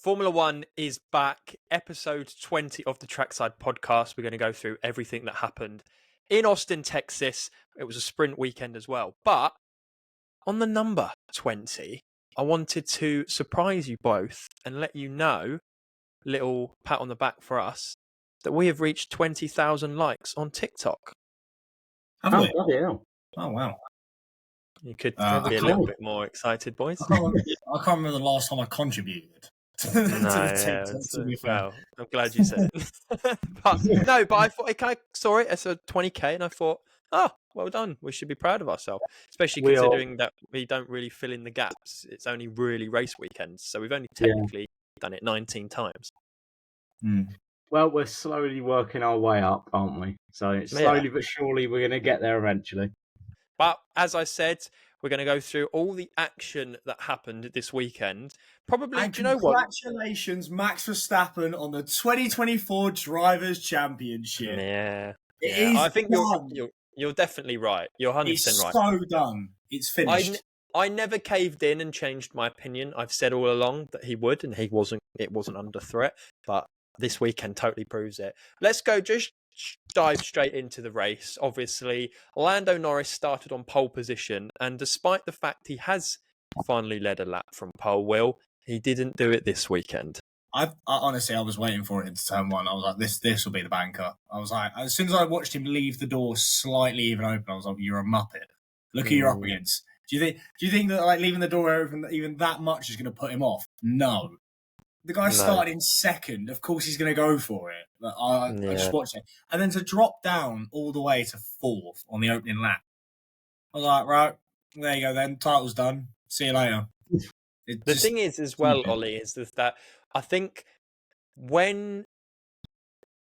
Formula One is back, episode 20 of the Trackside podcast. We're going to go through everything that happened in Austin, Texas. It was a sprint weekend as well. But on the number 20, I wanted to surprise you both and let you know, little pat on the back for us, that we have reached 20,000 likes on TikTok. Have we? Bloody hell. Oh, wow. You could be I a little can't- bit more excited, boys. I can't remember the last time I contributed to the TikTok, to be fair. Well, I'm glad you said it. but I thought, I saw it as a 20k and I thought, oh, well done. We should be proud of ourselves, especially considering that we don't really fill in the gaps. It's only really race weekends. So we've only technically done it 19 times. Well, we're slowly working our way up, aren't we? So slowly but surely we're going to get there eventually. But as I said, we're going to go through all the action that happened this weekend. Probably, And do you know what? congratulations, Max Verstappen, on the 2024 Drivers' Championship. Yeah. It is I think done. you're definitely right. You're 100% It's right. so done. It's finished. I never caved in and changed my opinion. I've said all along that he would, and it wasn't under threat. But this weekend totally proves it. Let's go. Just dive straight into the race. Obviously, Lando Norris started on pole position, and despite the fact he has finally led a lap from pole, Will, he didn't do it this weekend. I honestly, I was waiting for it into turn one. I was like, this will be the banker. I was like, as soon as I watched him leave the door slightly even open, I was like, you're a muppet. Look who you're up against. Do you think that like leaving the door open even that much is going to put him off? No. The guy started in second. Of course, he's going to go for it. But I just watched it, and then to drop down all the way to fourth on the opening lap, I was like, right, there you go. Then title's done. See you later. The thing is, as well, Ollie, is that I think when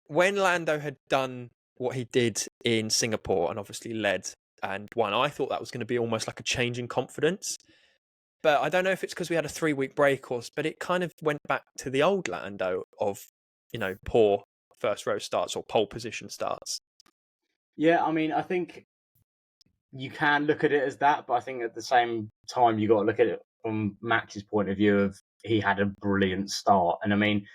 Lando had done what he did in Singapore and obviously led and won, I thought that was going to be almost like a change in confidence. But I don't know if it's because we had a 3-week break but it kind of went back to the old Lando of, poor first row starts or pole position starts. Yeah, I mean, I think you can look at it as that, but I think at the same time, you got to look at it from Max's point of view of he had a brilliant start. And I mean,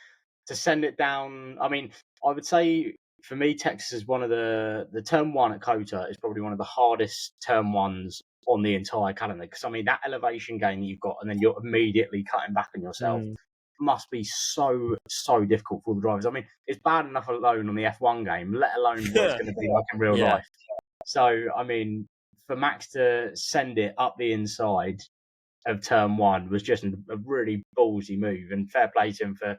to send it down, I mean, I would say for me, Texas is one of the turn one at COTA is probably one of the hardest turn ones on the entire calendar. Because I mean, that elevation gain you've got, and then you're immediately cutting back on yourself, must be so difficult for the drivers. I mean, it's bad enough alone on the F1 game, let alone what it's going to be like in real life. So, I mean, for Max to send it up the inside of turn one was just a really ballsy move, and fair play to him for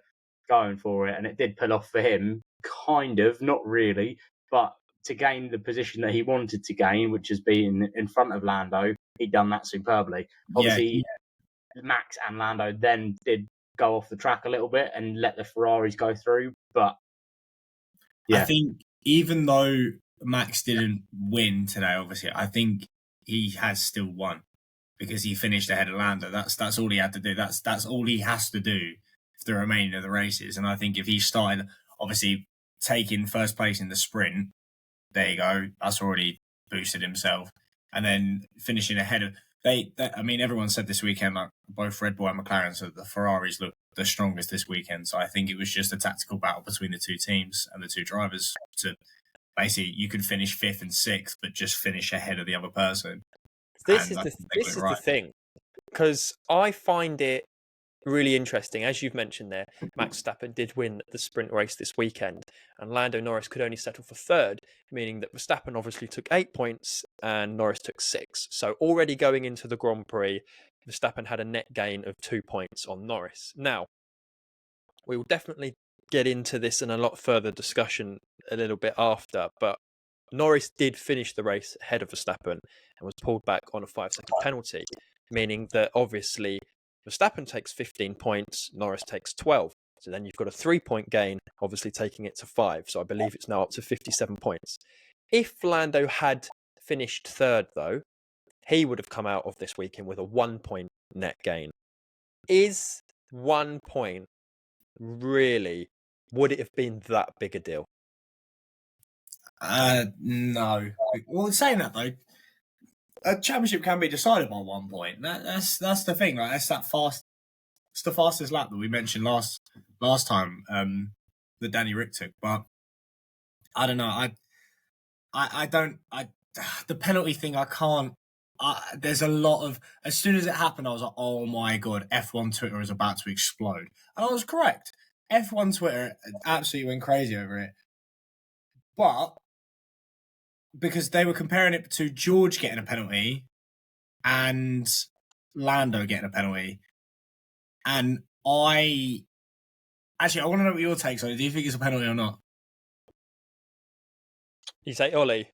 going for it. And it did pull off for him, kind of, not really, but to gain the position that he wanted to gain, which has been in front of Lando, he'd done that superbly. Obviously, Max and Lando then did go off the track a little bit and let the Ferraris go through. But I think even though Max didn't win today, obviously, I think he has still won because he finished ahead of Lando. That's all he had to do. That's all he has to do for the remainder of the races. And I think if he started, obviously, taking first place in the sprint, there you go. That's already boosted himself. And then finishing ahead of... I mean, everyone said this weekend, like both Red Bull and McLaren said the Ferraris looked the strongest this weekend. So I think it was just a tactical battle between the two teams and the two drivers to basically, you could finish 5th and 6th, but just finish ahead of the other person. This is the thing, because I find it really interesting. As you've mentioned there, Max Verstappen did win the sprint race this weekend, and Lando Norris could only settle for 3rd, meaning that Verstappen obviously took 8 points and Norris took 6. So already going into the Grand Prix, Verstappen had a net gain of 2 points on Norris. Now, we will definitely get into this in a lot further discussion a little bit after, but Norris did finish the race ahead of Verstappen and was pulled back on a 5-second penalty, meaning that obviously Verstappen takes 15 points, Norris takes 12. So then you've got a 3-point gain, obviously taking it to 5. So I believe it's now up to 57 points. If Lando had finished 3rd, though, he would have come out of this weekend with a 1-point net gain. Is 1 point really, would it have been that big a deal? No. Well, saying that though, a championship can be decided by 1 point. That's the thing, right? That's that It's the fastest lap that we mentioned last time that Danny Rick took. But I don't know. The penalty thing, I can't. There's a lot of. As soon as it happened, I was like, "Oh my god!" F1 Twitter is about to explode, and I was correct. F1 Twitter absolutely went crazy over it, but because they were comparing it to George getting a penalty and Lando getting a penalty, and I want to know what your takes on it. Do you think it's a penalty or not? You say Ollie?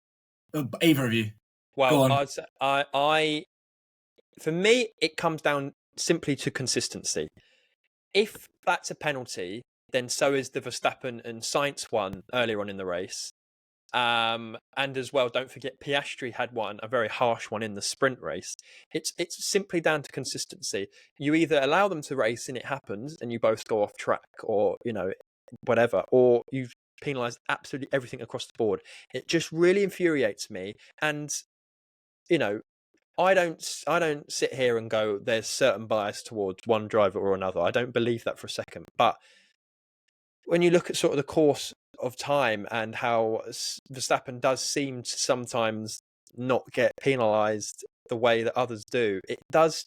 Either of you. Well, for me, it comes down simply to consistency. If that's a penalty, then so is the Verstappen and Sainz one earlier on in the race. And as well, don't forget Piastri had one, a very harsh one in the sprint race. It's simply down to consistency. You either allow them to race and it happens and you both go off track, or whatever, or you've penalised absolutely everything across the board. It just really infuriates me. And I don't sit here and go, there's certain bias towards one driver or another. I don't believe that for a second. But when you look at sort of the course of time and how Verstappen does seem to sometimes not get penalised the way that others do, it does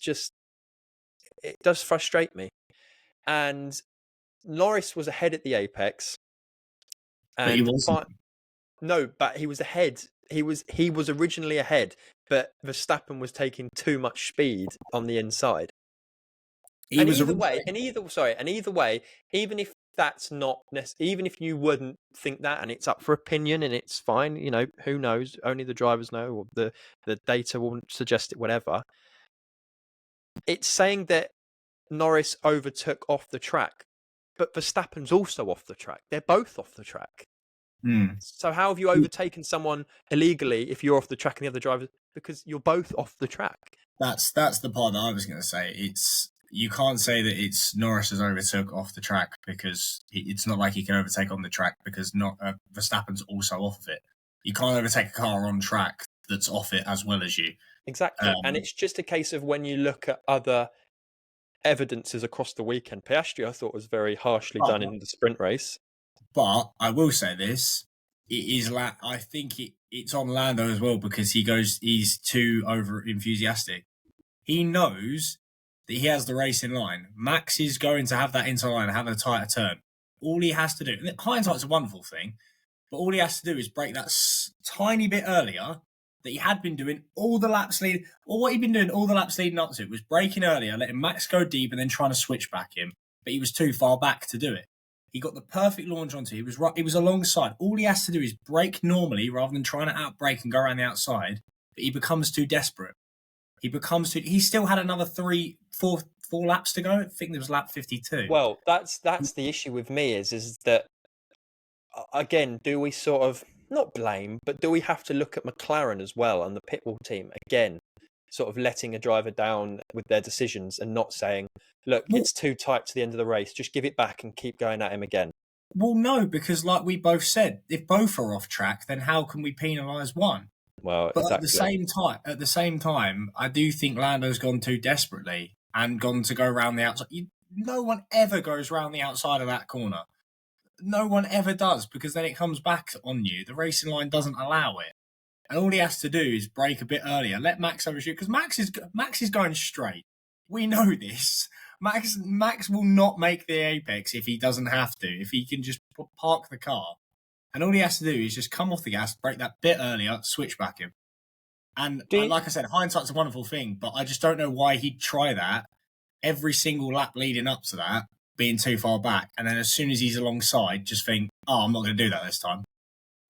frustrate me. And Norris was ahead at the apex. But he wasn't. No, but he was ahead. He was originally ahead, but Verstappen was taking too much speed on the inside. Either way, even if that's not even if you wouldn't think that, and it's up for opinion and it's fine, who knows? Only the drivers know, or the data will suggest it, whatever. It's saying that Norris overtook off the track, but Verstappen's also off the track. They're both off the track. So how have you overtaken someone illegally if you're off the track and the other driver? Because you're both off the track. That's the part that I was going to say. You can't say that it's Norris has overtook off the track, because it's not like he can overtake on the track, because Verstappen's also off of it. You can't overtake a car on track that's off it as well as you. Exactly. And it's just a case of when you look at other evidences across the weekend. Piastri, I thought, was very harshly done in the sprint race. But I will say this: I think it's on Lando as well, because he's too over enthusiastic. He knows that he has the race in line. Max is going to have that into line and have a tighter turn. All he has to do, and hindsight's a wonderful thing, but all he has to do is break that tiny bit earlier that he had been doing all the laps leading, or what he'd been doing all the laps leading up to it was breaking earlier, letting Max go deep and then trying to switch back him. But he was too far back to do it. He got the perfect launch onto it. He was alongside. All he has to do is brake normally rather than trying to outbrake and go around the outside. But he becomes too desperate. He still had another 4 laps to go. I think there was lap 52. Well, that's the issue with me is that, again, do we sort of not blame, but do we have to look at McLaren as well and the pitwall team again, sort of letting a driver down with their decisions and not saying, look, it's too tight to the end of the race, just give it back and keep going at him again? Well, no, because like we both said, if both are off track, then how can we penalise one? Well, but exactly. at the same time, I do think Lando's gone too desperately and gone to go around the outside. No one ever goes around the outside of that corner. No one ever does, because then it comes back on you. The racing line doesn't allow it. And all he has to do is brake a bit earlier, let Max overshoot, because Max is going straight. We know this. Max will not make the apex if he doesn't have to, if he can just park the car. And all he has to do is just come off the gas, brake that bit earlier, switch back him. And like I said, hindsight's a wonderful thing, but I just don't know why he'd try that every single lap leading up to that, being too far back. And then as soon as he's alongside, just think, oh, I'm not going to do that this time.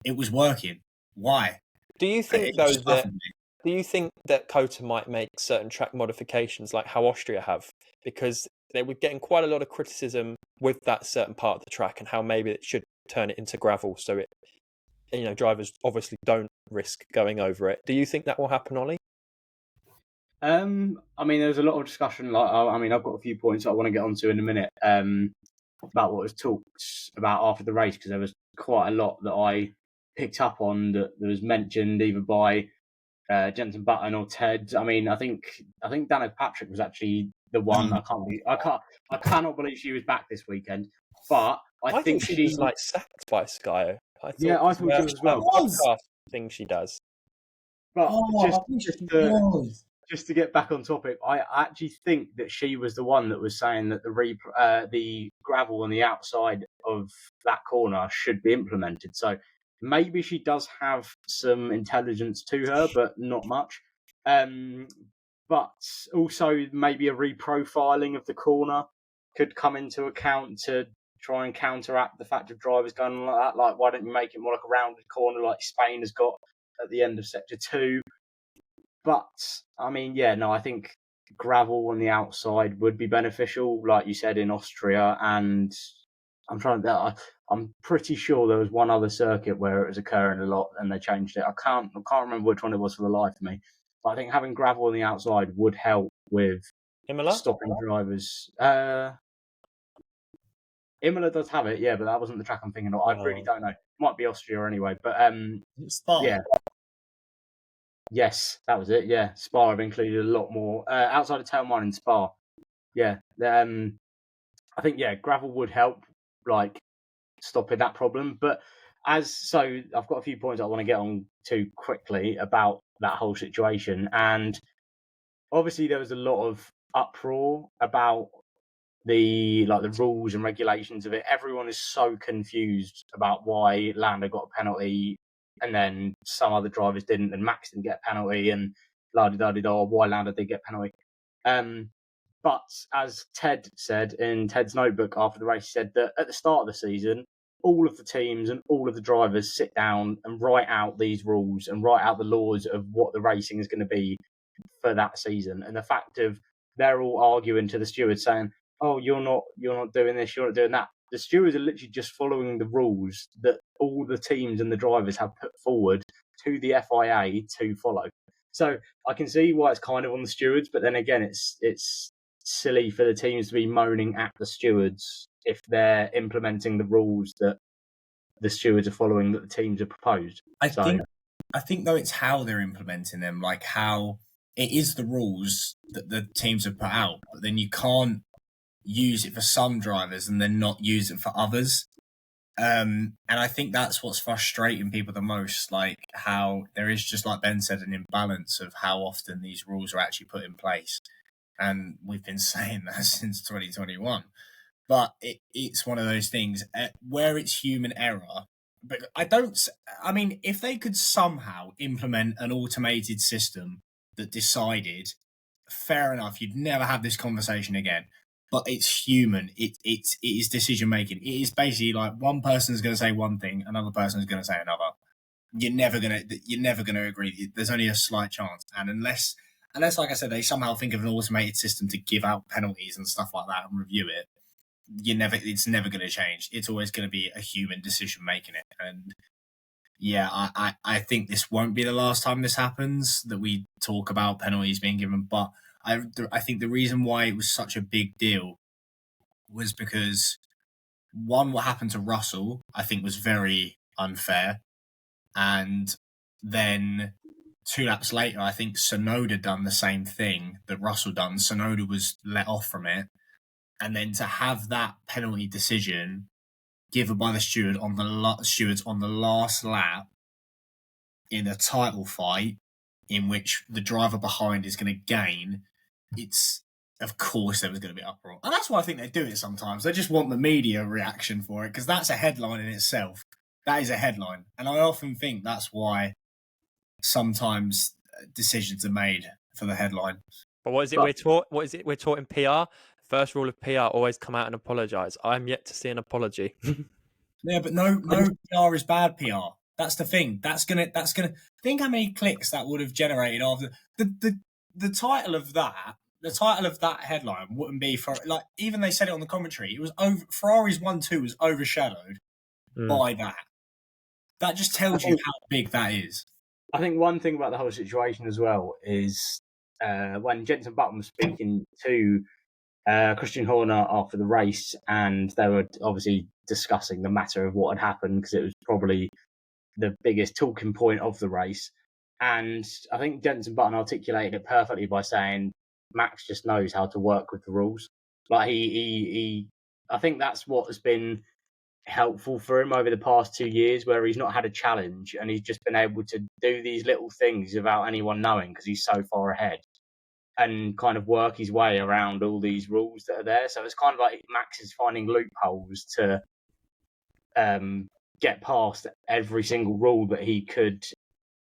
It was working. Why? Do you think, do you think that COTA might make certain track modifications like how Austria have? Because they were getting quite a lot of criticism with that certain part of the track and how maybe it should turn it into gravel so it, drivers obviously don't risk going over it. Do you think that will happen, Ollie? I mean, there's a lot of discussion. I've got a few points I want to get onto in a minute about what was talked about after the race, because there was quite a lot that I picked up on that was mentioned either by Jenson Button or Ted. I mean, I think Danica Patrick was actually the one. I cannot believe she was back this weekend. But I think she was like sacked by Sky. I thought, I thought she was as well. Podcast thing she does. But just to get back on topic, I actually think that she was the one that was saying that the gravel on the outside of that corner should be implemented. So maybe she does have some intelligence to her, but not much. But also maybe a reprofiling of the corner could come into account to try and counteract the fact of drivers going like that. Like, why don't you make it more like a rounded corner like Spain has got at the end of Sector 2? But, I mean, I think gravel on the outside would be beneficial, like you said, in Austria. And I'm pretty sure there was one other circuit where it was occurring a lot and they changed it. I can't remember which one it was for the life of me. But I think having gravel on the outside would help with stopping drivers. Imola does have it, but that wasn't the track I'm thinking of. I really don't know. Might be Austria anyway, but Spa. Yeah. Yes, that was it. Yeah, Spa have included a lot more outside of Turn 1 in Spa. Yeah, I think gravel would help, like stopping that problem. But I've got a few points I want to get on to quickly about that whole situation, and obviously there was a lot of uproar about the rules and regulations of it. Everyone is so confused about why Lando got a penalty and then some other drivers didn't, and Max didn't get a penalty, and why Lando did get a penalty. But as Ted said in Ted's notebook after the race, he said that at the start of the season, all of the teams and all of the drivers sit down and write out these rules and write out the laws of what the racing is going to be for that season. And the fact of they're all arguing to the stewards saying, "Oh, you're not doing this, you're not doing that." The stewards are literally just following the rules that all the teams and the drivers have put forward to the FIA to follow. So I can see why it's kind of on the stewards, but then again, it's silly for the teams to be moaning at the stewards if they're implementing the rules that the stewards are following that the teams have proposed. I think though it's how they're implementing them, like how it is the rules that the teams have put out, but then you can't use it for some drivers and then not use it for others. And I think that's what's frustrating people the most, like how there is, just like Ben said, an imbalance of how often these rules are actually put in place. And we've been saying that since 2021. But it's one of those things where it's human error. But if they could somehow implement an automated system that decided, fair enough, you'd never have this conversation again. But it's human. It is decision making. It is basically like one person is going to say one thing, another person is going to say another. You're never gonna agree. There's only a slight chance, and unless, like I said, they somehow think of an automated system to give out penalties and stuff like that and review it, it's never going to change. It's always going to be a human decision making it. And I think this won't be the last time this happens, that we talk about penalties being given. But I think the reason why it was such a big deal was because, one, what happened to Russell, I think, was very unfair. And then 2 laps later, I think Tsunoda done the same thing that Russell done. Tsunoda was let off from it. And then to have that penalty decision given by the stewards on the last lap in a title fight in which the driver behind is going to gain, of course there was going to be uproar. And that's why I think they do it sometimes. They just want the media reaction for it, because that's a headline in itself. That is a headline. And I often think that's why sometimes decisions are made for the headline. But what is it we're taught? What is it we're taught in PR? First rule of PR: always come out and apologise. I'm yet to see an apology. Yeah, but no PR is bad PR. That's the thing. That's gonna think how many clicks that would have generated after the title of that. The title of that headline wouldn't be for, like, even they said it on the commentary. It was Ferrari's 1-2 was overshadowed by that. That just tells you how big that is. I think one thing about the whole situation as well is when Jenson Button was speaking to Christian Horner after the race, and they were obviously discussing the matter of what had happened, because it was probably the biggest talking point of the race. And I think Jenson Button articulated it perfectly by saying Max just knows how to work with the rules. Like I think that's what has been helpful for him over the past 2 years, where he's not had a challenge and he's just been able to do these little things without anyone knowing because he's so far ahead, and kind of work his way around all these rules that are there. So it's kind of like Max is finding loopholes to get past every single rule that he could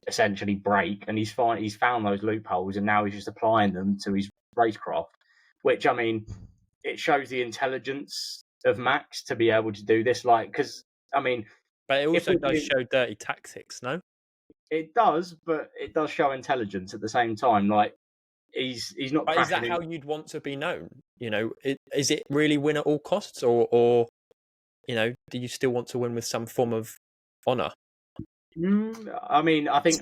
essentially break, and he's found those loopholes, and now he's just applying them to his racecraft. Which, I mean, it shows the intelligence of Max to be able to do this. Like, because I mean, but it also does show dirty tactics, no? It does, but it does show intelligence at the same time. Like, he's not. But is that how you'd want to be known? You know, is it really win at all costs, or you know, do you still want to win with some form of honour? I mean, I think.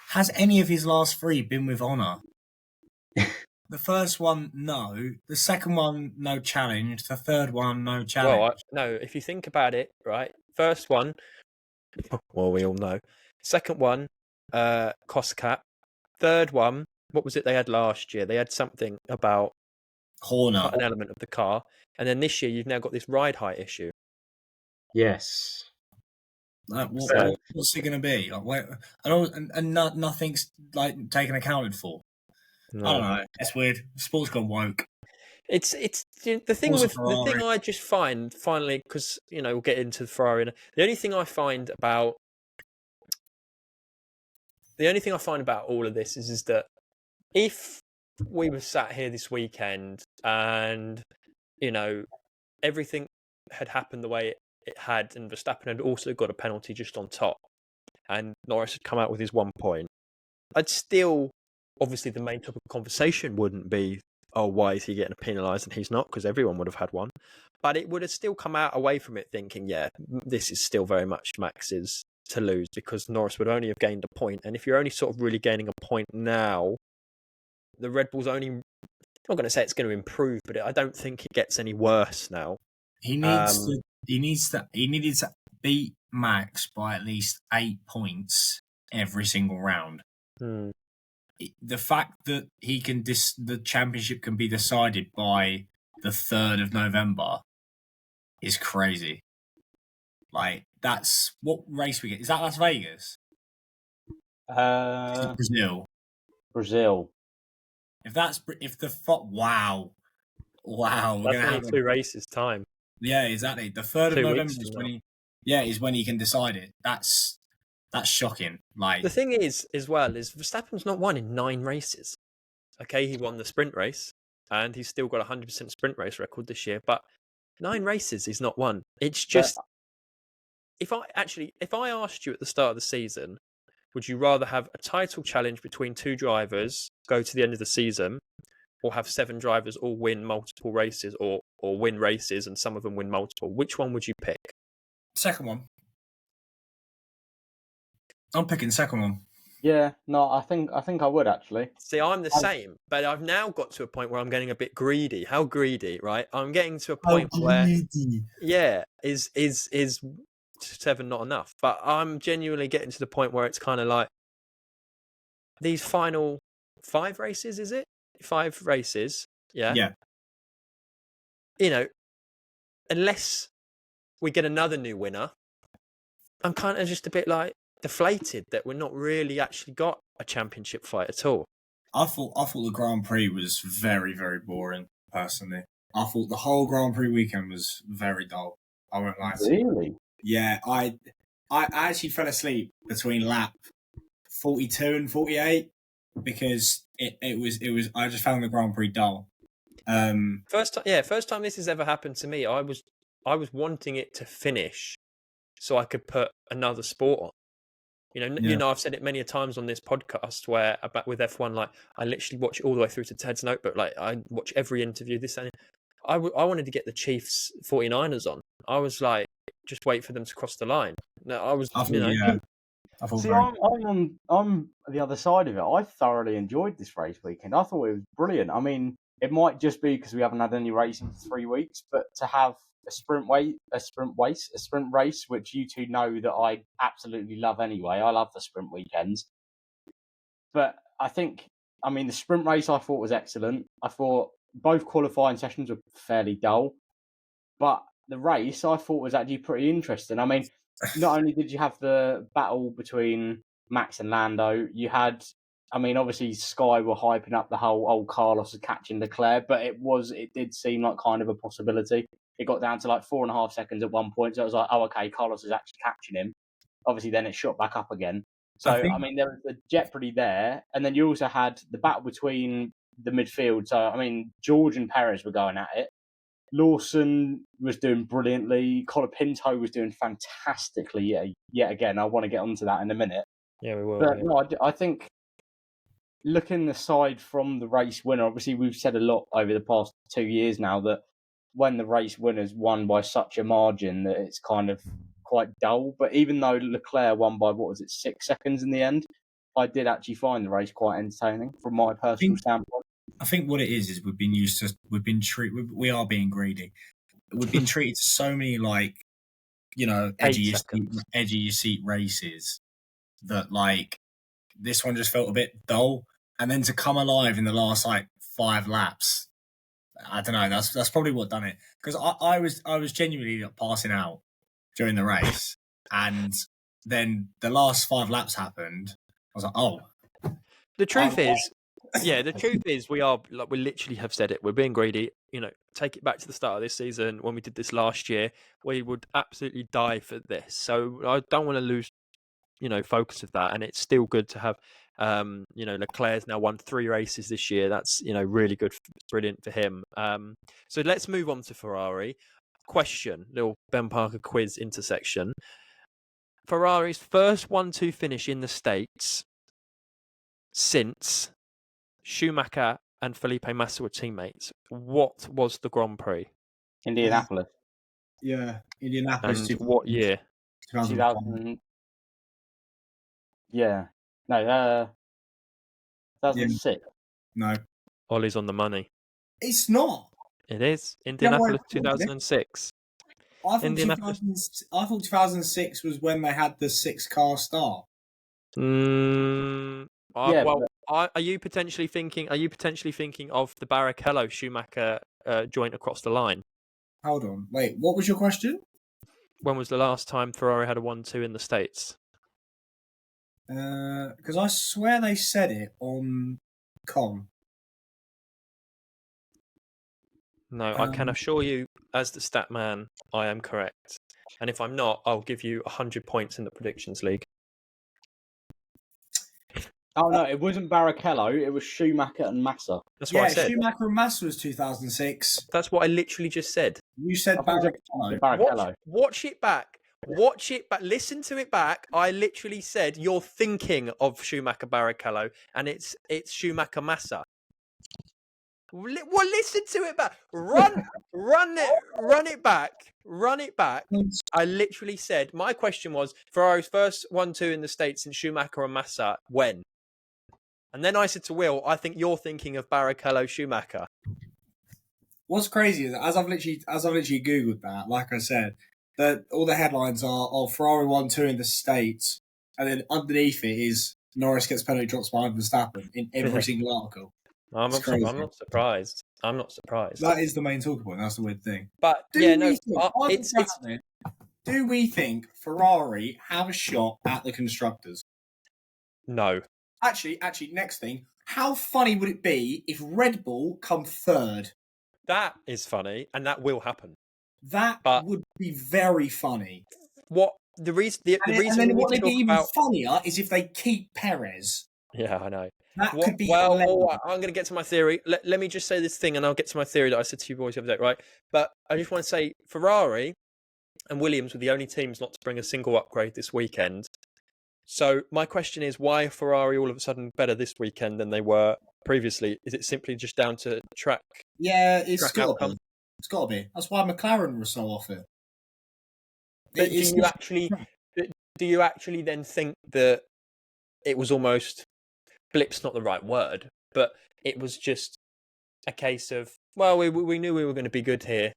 Has any of his last 3 been with honour? The first one, no. The second one, no challenge. The third one, no challenge. Well, no. If you think about it, right? First one, well, we all know. Second one, cost cap. Third one, what was it they had last year? They had something about corner, an element of the car, and then this year you've now got this ride height issue. Yes. What's it going to be? Like, nothing's like taken accounted for. No. I don't know. It's weird. Sport's gone woke. It's the thing with the thing I just find finally, because you know we'll get into the Ferrari. The only thing I find about all of this is that if we were sat here this weekend and you know everything had happened the way it had, and Verstappen had also got a penalty just on top, and Norris had come out with his 1 point, I'd still, obviously the main topic of conversation wouldn't be, oh, why is he getting penalised and he's not, because everyone would have had one. But it would have still come out away from it thinking, yeah, this is still very much Max's to lose, because Norris would only have gained a point. And if you're only sort of really gaining a point now, the Red Bull's only, I'm not going to say it's going to improve, but I don't think it gets any worse now. He needed to beat Max by at least 8 points every single round. The fact that the championship can be decided by the 3rd of November is crazy. Like, that's what race we get. Is that Las Vegas? Brazil. Wow. That's only 2 races time. Yeah, exactly. The 3rd of November is when he can decide it. That's shocking. Like, the thing is, as well, is Verstappen's not won in 9 races. Okay, he won the sprint race, and he's still got a 100% sprint race record this year. But 9 races he's not won. It's just, if I asked you at the start of the season, would you rather have a title challenge between 2 drivers go to the end of the season, or have 7 drivers all win multiple races, or win races and some of them win multiple? Which one would you pick? Second one. I'm picking the second one. Yeah, no, I think I would actually. See, I'm the same, but I've now got to a point where I'm getting a bit greedy. How greedy, right? I'm getting to a point where, yeah, is 7 not enough? But I'm genuinely getting to the point where it's kind of like these final 5 races. Is it 5 races? Yeah. Yeah. You know, unless we get another new winner, I'm kind of just a bit like deflated that we're not really actually got a championship fight at all. I thought the Grand Prix was very, very boring, personally. I thought the whole Grand Prix weekend was very dull. I won't lie to you. Really? Yeah, I actually fell asleep between lap 42 and 48 because it was I just found the Grand Prix dull. First time this has ever happened to me. I was wanting it to finish so I could put another sport on. You know, I've said it many a times on this podcast where about with F1, like I literally watch it all the way through to Ted's Notebook. Like I watch every interview. I wanted to get the Chiefs 49ers on. I was like, just wait for them to cross the line. No, I'm the other side of it. I thoroughly enjoyed this race weekend. I thought it was brilliant. I mean, it might just be because we haven't had any racing for 3 weeks, but to have a sprint race, which you two know that I absolutely love anyway. I love the sprint weekends. But I think I mean, the sprint race I thought was excellent. I thought both qualifying sessions were fairly dull, but the race I thought was actually pretty interesting. I mean, not only did you have the battle between Max and Lando, you had, I mean, obviously Sky were hyping up the whole old Carlos catching Leclerc, but it did seem like kind of a possibility. It got down to like 4.5 seconds at one point, so it was like, oh, okay, Carlos is actually catching him. Obviously, then it shot back up again. So, I mean, there was the jeopardy there, and then you also had the battle between the midfield. So, I mean, George and Perez were going at it. Lawson was doing brilliantly. Colapinto was doing fantastically yet again. I want to get onto that in a minute. Yeah, we will. But no, I think looking aside from the race winner, obviously we've said a lot over the past 2 years now that when the race winner's won by such a margin that it's kind of quite dull. But even though Leclerc won by, 6 seconds in the end, I did actually find the race quite entertaining from my personal standpoint. I think what it is we are being greedy. We've been treated to so many edgy your seat races that this one just felt a bit dull, and then to come alive in the last 5 laps, I don't know. That's probably what done it, because I was genuinely passing out during the race, and then the last 5 laps happened. I was like, oh. The truth is, we literally have said it. We're being greedy. Take it back to the start of this season when we did this last year. We would absolutely die for this. So I don't want to lose, focus of that. And it's still good to have, Leclerc's now won 3 races this year. That's really good, brilliant for him. So let's move on to Ferrari. Question, little Ben Parker quiz intersection. Ferrari's first 1-2 finish in the States since Schumacher and Felipe Massa were teammates. What was the Grand Prix? Indianapolis. Yeah, Indianapolis. And what year? 2000. Yeah. No, 2006. No. Ollie's on the money. It's not. It is. Indianapolis 2006. I thought 2006 was when they had the 6-car start. Are you potentially thinking of the Barrichello Schumacher joint across the line? Hold on. Wait, what was your question? When was the last time Ferrari had a 1-2 in the States? Because I swear they said it on Com. No, I can assure you, as the stat man, I am correct. And if I'm not, I'll give you 100 points in the predictions league. Oh no, it wasn't Barrichello. It was Schumacher and Massa. That's what I said. Schumacher and Massa was 2006. That's what I literally just said. You said Barrichello. Watch it back. Watch it back. Listen to it back. I literally said you're thinking of Schumacher Barrichello, and it's Schumacher Massa. Well, listen to it back. Run it back. I literally said, my question was Ferrari's first 1-2 in the States in Schumacher and Massa, when? And then I said to Will, I think you're thinking of Barrichello Schumacher. What's crazy is that as I've literally Googled that, like I said, that all the headlines are Ferrari 1-2 in the States, and then underneath it is Norris gets penalty drops behind Verstappen in every single article. I'm not surprised. That is the main talking point. That's the weird thing. But do we think Ferrari have a shot at the constructors? No. Actually, next thing. How funny would it be if Red Bull come third? That is funny, and that will happen. That would be very funny. What the reason? What would be even funnier is if they keep Perez. Yeah, I know. That could be. I'm going to get to my theory. Let me just say this thing, and I'll get to my theory that I said to you boys the other day, right? But I just want to say Ferrari and Williams were the only teams not to bring a single upgrade this weekend. So my question is, why are Ferrari all of a sudden better this weekend than they were previously? Is it simply just down to track? Yeah, it's got to be. It's got to be. That's why McLaren was so off it. Do you actually then think that it was almost blip's not the right word, but it was just a case of, well, we knew we were going to be good here,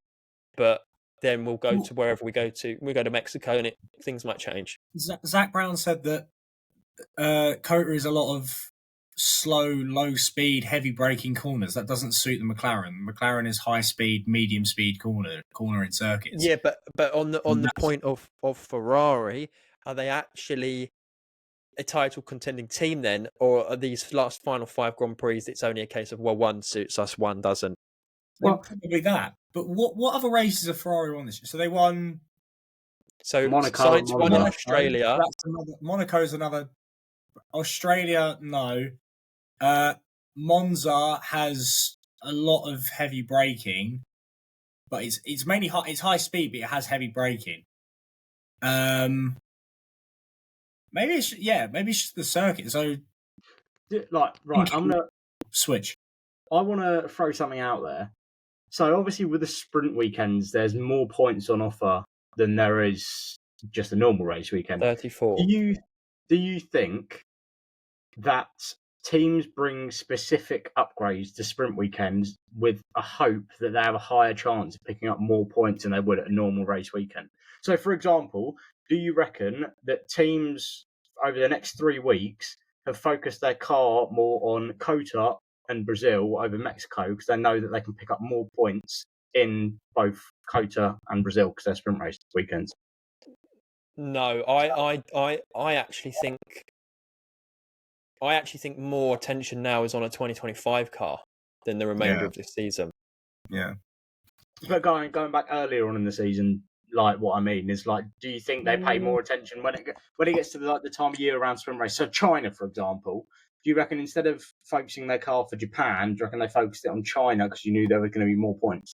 but then we'll go to wherever we go to. We go to Mexico, and things might change. Zach Brown said that COTA is a lot of slow, low speed, heavy braking corners. That doesn't suit the McLaren. McLaren is high speed, medium speed cornering circuits. Yeah, but on the point of Ferrari, are they actually a title contending team then, or are these final 5 Grand Prix? It's only a case of one suits us, one doesn't. Well, probably that. But what other races have Ferrari won this year? So they won. So Monaco, Sainz won in Australia. Monaco's another. Australia, no. Monza has a lot of heavy braking, but it's mainly high speed, but it has heavy braking. Maybe it's just the circuit. So, right, I'm gonna switch. I want to throw something out there. So obviously, with the sprint weekends, there's more points on offer than there is just a normal race weekend. 34. Do you think that teams bring specific upgrades to sprint weekends with a hope that they have a higher chance of picking up more points than they would at a normal race weekend? So, for example, do you reckon that teams over the next 3 weeks have focused their car more on COTA and Brazil over Mexico because they know that they can pick up more points in both COTA and Brazil because they're sprint race weekends? No, I actually think more attention now is on a 2025 car than the remainder of this season. Yeah. But going back earlier on in the season, like what I mean is like, do you think they pay more attention when it gets to the time of year around sprint race? So China, for example, do you reckon instead of focusing their car for Japan, do you reckon they focused it on China because you knew there were going to be more points?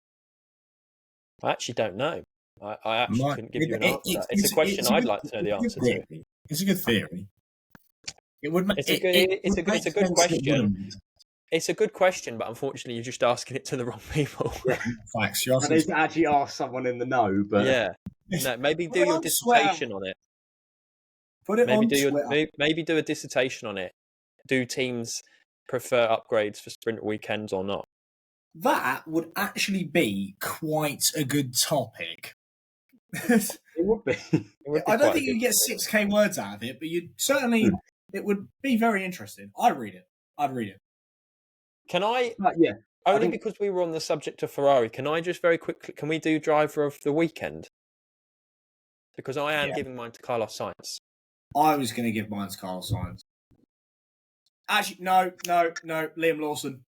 I actually don't know. I actually couldn't give you an answer. It's a question I'd like to know the answer to. It's a good theory. It would. It's a good question. It's a good question, but unfortunately, you're just asking it to the wrong people. Yeah, facts. I need to actually ask someone in the know, but yeah, no, maybe do your dissertation on it. Put it on Twitter. Maybe do a dissertation on it. Do teams prefer upgrades for sprint weekends or not? That would actually be quite a good topic. It would be. I don't think you get 6K words out of it, but you'd certainly. It would be very interesting. I'd read it. Can I? Yeah. Only because we were on the subject of Ferrari, can I just very quickly, can we do driver of the weekend? Because I am giving mine to Carlos Sainz. I was going to give mine to Carlos Sainz. Actually, no. Liam Lawson.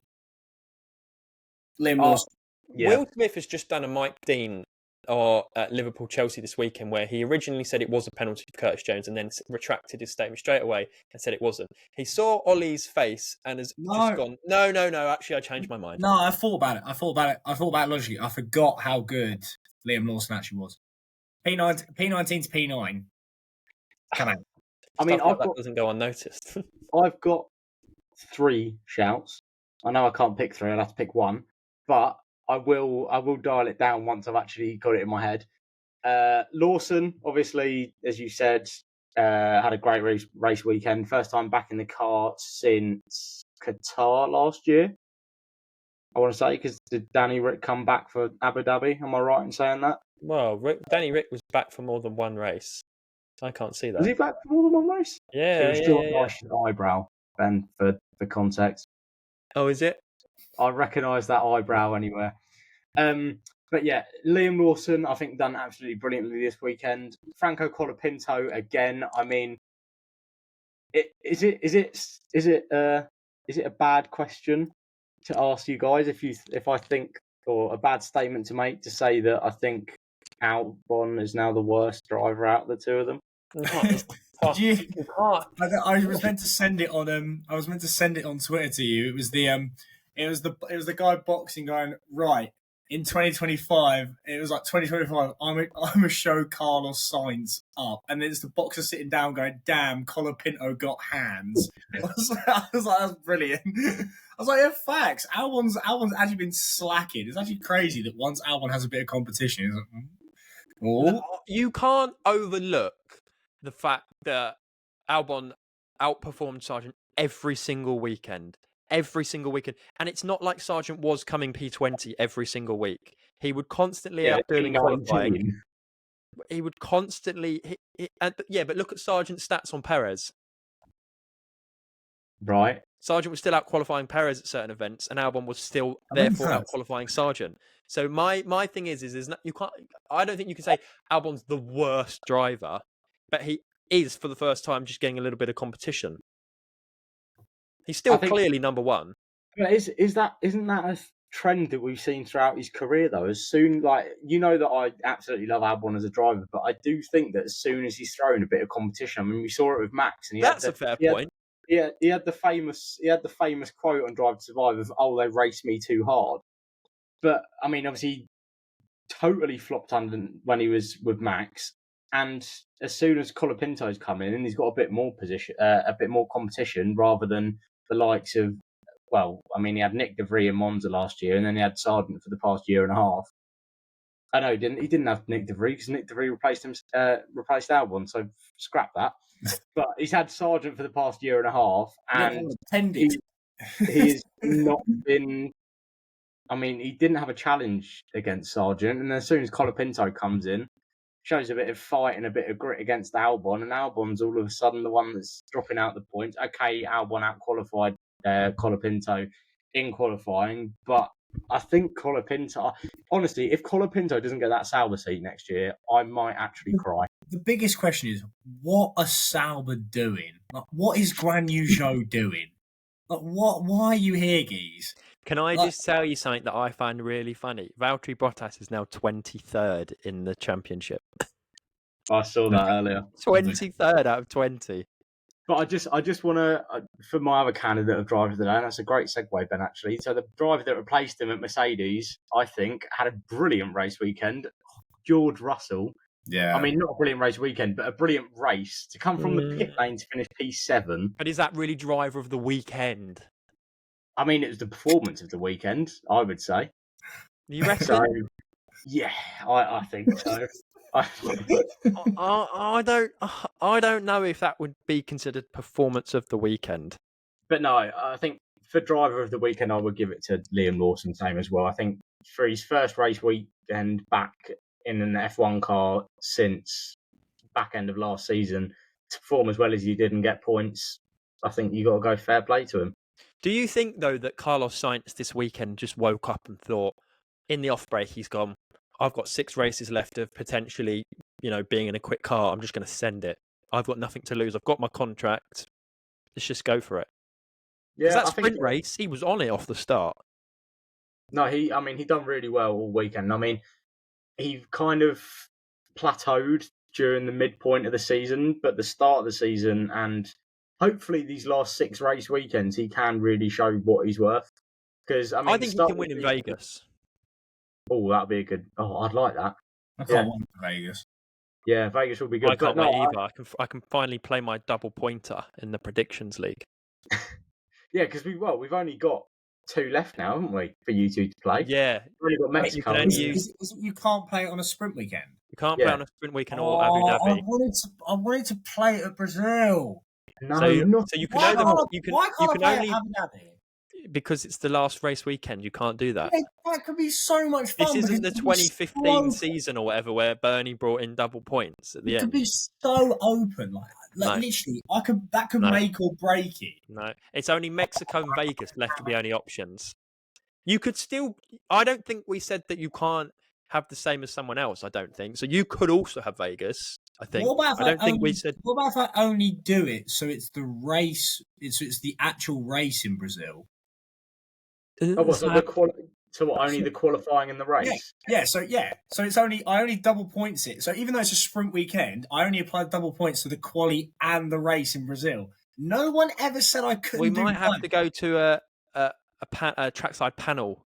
Yeah. Will Smith has just done a Mike Dean at Liverpool-Chelsea this weekend where he originally said it was a penalty for Curtis Jones and then retracted his statement straight away and said it wasn't. He saw Ollie's face and has just gone, no, actually I changed my mind. No, I thought about it. I thought about it logically. I forgot how good Liam Lawson actually was. P19 to P9. Come on. I mean, that doesn't go unnoticed. I've got 3 shouts. I know I can't pick 3, I'll have to pick 1. But I will dial it down once I've actually got it in my head. Lawson, obviously, as you said, had a great race weekend. First time back in the car since Qatar last year, I want to say, because did Danny Rick come back for Abu Dhabi? Am I right in saying that? Well, Danny Rick was back for more than one race. I can't see that. Was he back for more than one race? Yeah. It was still a nice eyebrow, Ben, for context. Oh, is it? I recognise that eyebrow anywhere. But yeah, Liam Lawson, I think, done absolutely brilliantly this weekend. Franco Colapinto again. I mean, is it a bad question to ask you guys if I think, or a bad statement to make to say that I think Albon is now the worst driver out of the two of them? Did you? I was meant to send it on. I was meant to send it on Twitter to you. It was the guy boxing going right. In 2025, it was like 2025. I'm a show Carlos Sainz up, and then it's the boxer sitting down going, "Damn, Colapinto got hands." I was like, that's brilliant. I was like, yeah, facts. Albon's actually been slacking. It's actually crazy that once Albon has a bit of competition, it's like, you can't overlook the fact that Albon outperformed Sargent every single weekend. And it's not like Sargent was coming P20 every single week. He would constantly outdo in qualifying. He would constantly... but look at Sargent's stats on Perez. Right. Sargent was still out qualifying Perez at certain events, and Albon was still therefore out qualifying Sargent. So my thing is not, you can't. I don't think you can say Albon's the worst driver, but he is for the first time just getting a little bit of competition. He's still clearly number one. Isn't that a trend that we've seen throughout his career though? As soon that I absolutely love Albon as a driver, but I do think that as soon as he's thrown a bit of competition, I mean, we saw it with Max, and that's a fair point. He had the famous quote on Drive to Survive of "Oh, they raced me too hard," but I mean, obviously, totally flopped under when he was with Max, and as soon as Colapinto's come in, and he's got a bit more competition rather than the likes of. Well, I mean, he had Nick De Vries in Monza last year, and then he had Sargent for the past year and a half. I know he didn't have Nick De Vries because Nick De Vries replaced Albon, so scrap that. But he's had Sargent for the past year and a half, and he's not been. I mean, he didn't have a challenge against Sargent, and as soon as Colapinto comes in, shows a bit of fight and a bit of grit against Albon, and Albon's all of a sudden the one that's dropping out the points. Okay, Albon out-qualified Colapinto in qualifying, but I think Colapinto, honestly, if Colapinto doesn't get that Sauber seat next year, I might actually cry. The biggest question is, what are Sauber doing? Like, what is Guan Yu Zhou doing? Like, why are you here, geez? Can I just tell you something that I find really funny? Valtteri Bottas is now 23rd in the championship. I saw that earlier. 23rd out of 20. But I just want to, for my other candidate of driver of the day, and that's a great segue, Ben, actually. So the driver that replaced him at Mercedes, I think, had a brilliant race weekend. George Russell. Yeah. I mean, not a brilliant race weekend, but a brilliant race. To come from the pit lane to finish P7. But is that really driver of the weekend? I mean, it was the performance of the weekend, I would say. You reckon? So, yeah, I think so. I don't know if that would be considered performance of the weekend. But no, I think for driver of the weekend, I would give it to Liam Lawson, same as well. I think for his first race weekend back in an F1 car since back end of last season, to perform as well as he did and get points, I think you got to go fair play to him. Do you think, though, that Carlos Sainz this weekend just woke up and thought, in the off-break, he's gone, I've got 6 races left of potentially, being in a quick car. I'm just going to send it. I've got nothing to lose. I've got my contract. Let's just go for it. Because that sprint race, he was on it off the start. No, he done really well all weekend. I mean, he kind of plateaued during the midpoint of the season, but the start of the season and hopefully these last 6 race weekends, he can really show what he's worth. Because I think he can win in Vegas. Oh, that'd be a good. Oh, I'd like that. I can't wait for Vegas. Yeah, Vegas will be good. I can't wait either. I can finally play my double pointer in the predictions league. Yeah, because we've only got 2 left now, haven't we, for you two to play? Yeah, we've only got Mexico. You can't play it on a sprint weekend. You can't play on a sprint weekend or Abu Dhabi. I wanted to play it at Brazil. No, so you can why can't play only at Abu Dhabi? Because it's the last race weekend. You can't do that. Yeah, that could be so much fun. This isn't the 2015 season or whatever where Bernie brought in double points at the end. It could be so open, literally. That could make or break it. No, it's only Mexico and Vegas left to the only options. You could still. I don't think we said that you can't have the same as someone else. I don't think so. You could also have Vegas. I think. We said. What about if I only do it so it's the race? It's the actual race in Brazil. So only the qualifying in the race? Yeah. So it's I only double points it. So even though it's a sprint weekend, I only apply double points to the quali and the race in Brazil. No one ever said I couldn't. We might have to go to a trackside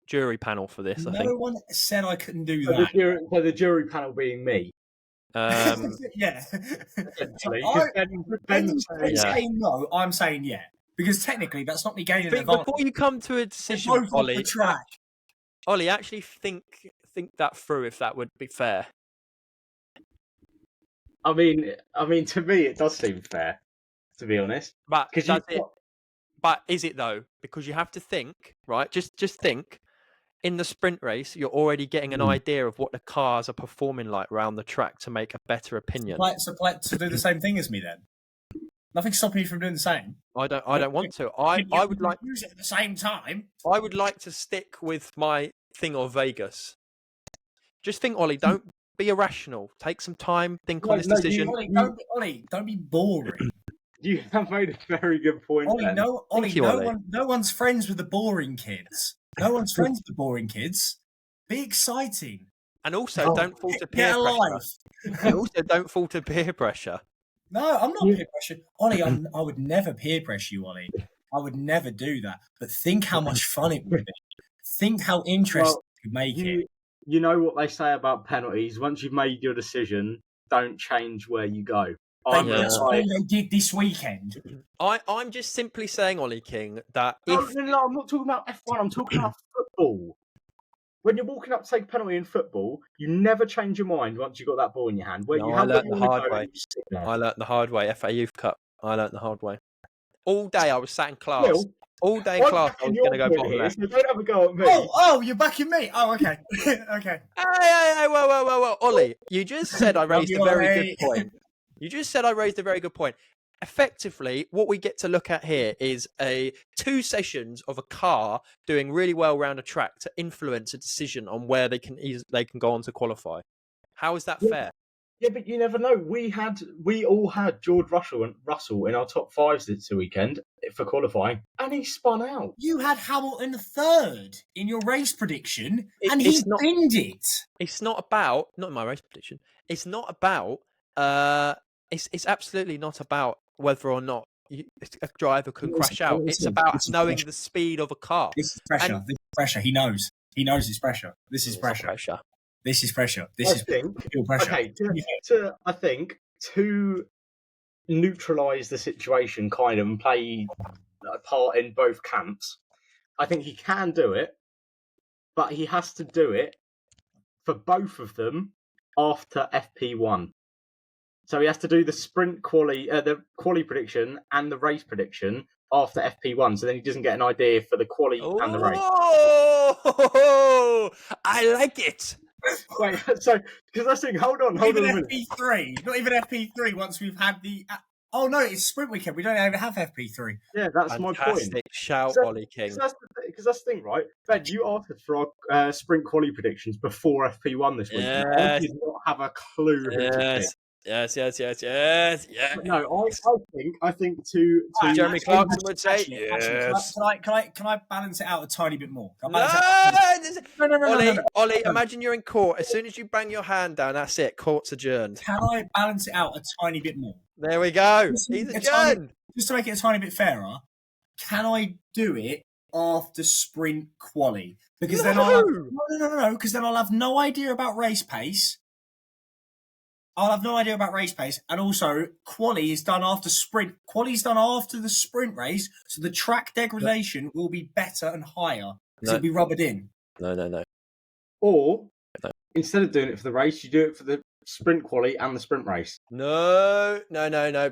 jury panel for this. I think no one said I couldn't do that. So the jury panel being me. Yeah. Ben's saying no. I'm saying yeah. Because technically, that's not me gaining an advantage. Before you come to a decision, Ollie, actually think that through if that would be fair. I mean, to me, it does seem fair, to be honest. But is it though? Because you have to think, right? Just think. In the sprint race, you're already getting an idea of what the cars are performing like around the track to make a better opinion. So do the same thing as me then. Nothing's stopping you from doing the same. I don't want to. I would like use it at the same time. I would like to stick with my thing of Vegas. Just think, Ollie. Don't be irrational. Take some time. Think on this decision. Ollie, don't be boring. You have made a very good point. Ollie, Ben. no one's friends with the boring kids. No one's friends with the boring kids. Be exciting. And also, don't fall to peer pressure. And also, don't fall to peer pressure. No, I'm not peer pressure. Ollie, I would never peer pressure you, Ollie. I would never do that. But think how much fun it would be. Think how interesting it could make it. You know what they say about penalties. Once you've made your decision, don't change where you go. That's all they did this weekend. I'm just simply saying, Ollie King, that No, I'm not talking about F1. I'm talking about football. When you're walking up to take a penalty in football, you never change your mind once you've got that ball in your hand. I learned the hard way. I learned the hard way. FA Youth Cup. I learned the hard way. All day I was sat in class. All day in class I was going to go bottom left. So don't have a go at me. Oh, you're backing me. Oh, okay. Okay. Hey, whoa. Ollie, you just said I raised a very good point. You just said I raised a very good point. Effectively, what we get to look at here is 2 sessions of a car doing really well around a track to influence a decision on where they can go on to qualify. How is that fair? Yeah, but you never know. We all had George Russell in our top 5s this weekend for qualifying, and he spun out. You had Hamilton 3rd in your race prediction, and he pinned it. It's not about not in my race prediction. It's not about. It's absolutely not about whether or not a driver can crash out. It's about knowing the speed of a car. This is pressure. This is pressure. He knows. He knows it's pressure. This is pressure. This is pressure. This is pure pressure. Okay, I think to neutralise the situation, kind of, and play a part in both camps, I think he can do it, but he has to do it for both of them after FP1. So he has to do the sprint the quali prediction and the race prediction after FP1. So then he doesn't get an idea for the quali and the race. Oh, I like it. Wait, so because I think, hold on a minute. FP3, not even FP3. Once we've had the oh no, it's sprint weekend. We don't even have FP3. Yeah, that's my point. Fantastic shout, Ollie King. Because that's the thing, right? Ben, you asked for our sprint quali predictions before FP1 this week. Yes. I did not have a clue. Yes. No, I think to Jeremy Clarkson would say yes. Can I balance it out a tiny bit more? No. Ollie, imagine you're in court. As soon as you bang your hand down, that's it. Court's adjourned. Can I balance it out a tiny bit more? There we go. He's adjourned. Just to make it a tiny bit fairer, can I do it after sprint quali? Because then because then I'll have no idea about race pace. And also quali is done after sprint. Quali is done after the sprint race, so the track degradation will be better and higher because it'll be rubbered in. No. Or instead of doing it for the race, you do it for the sprint quali and the sprint race. No,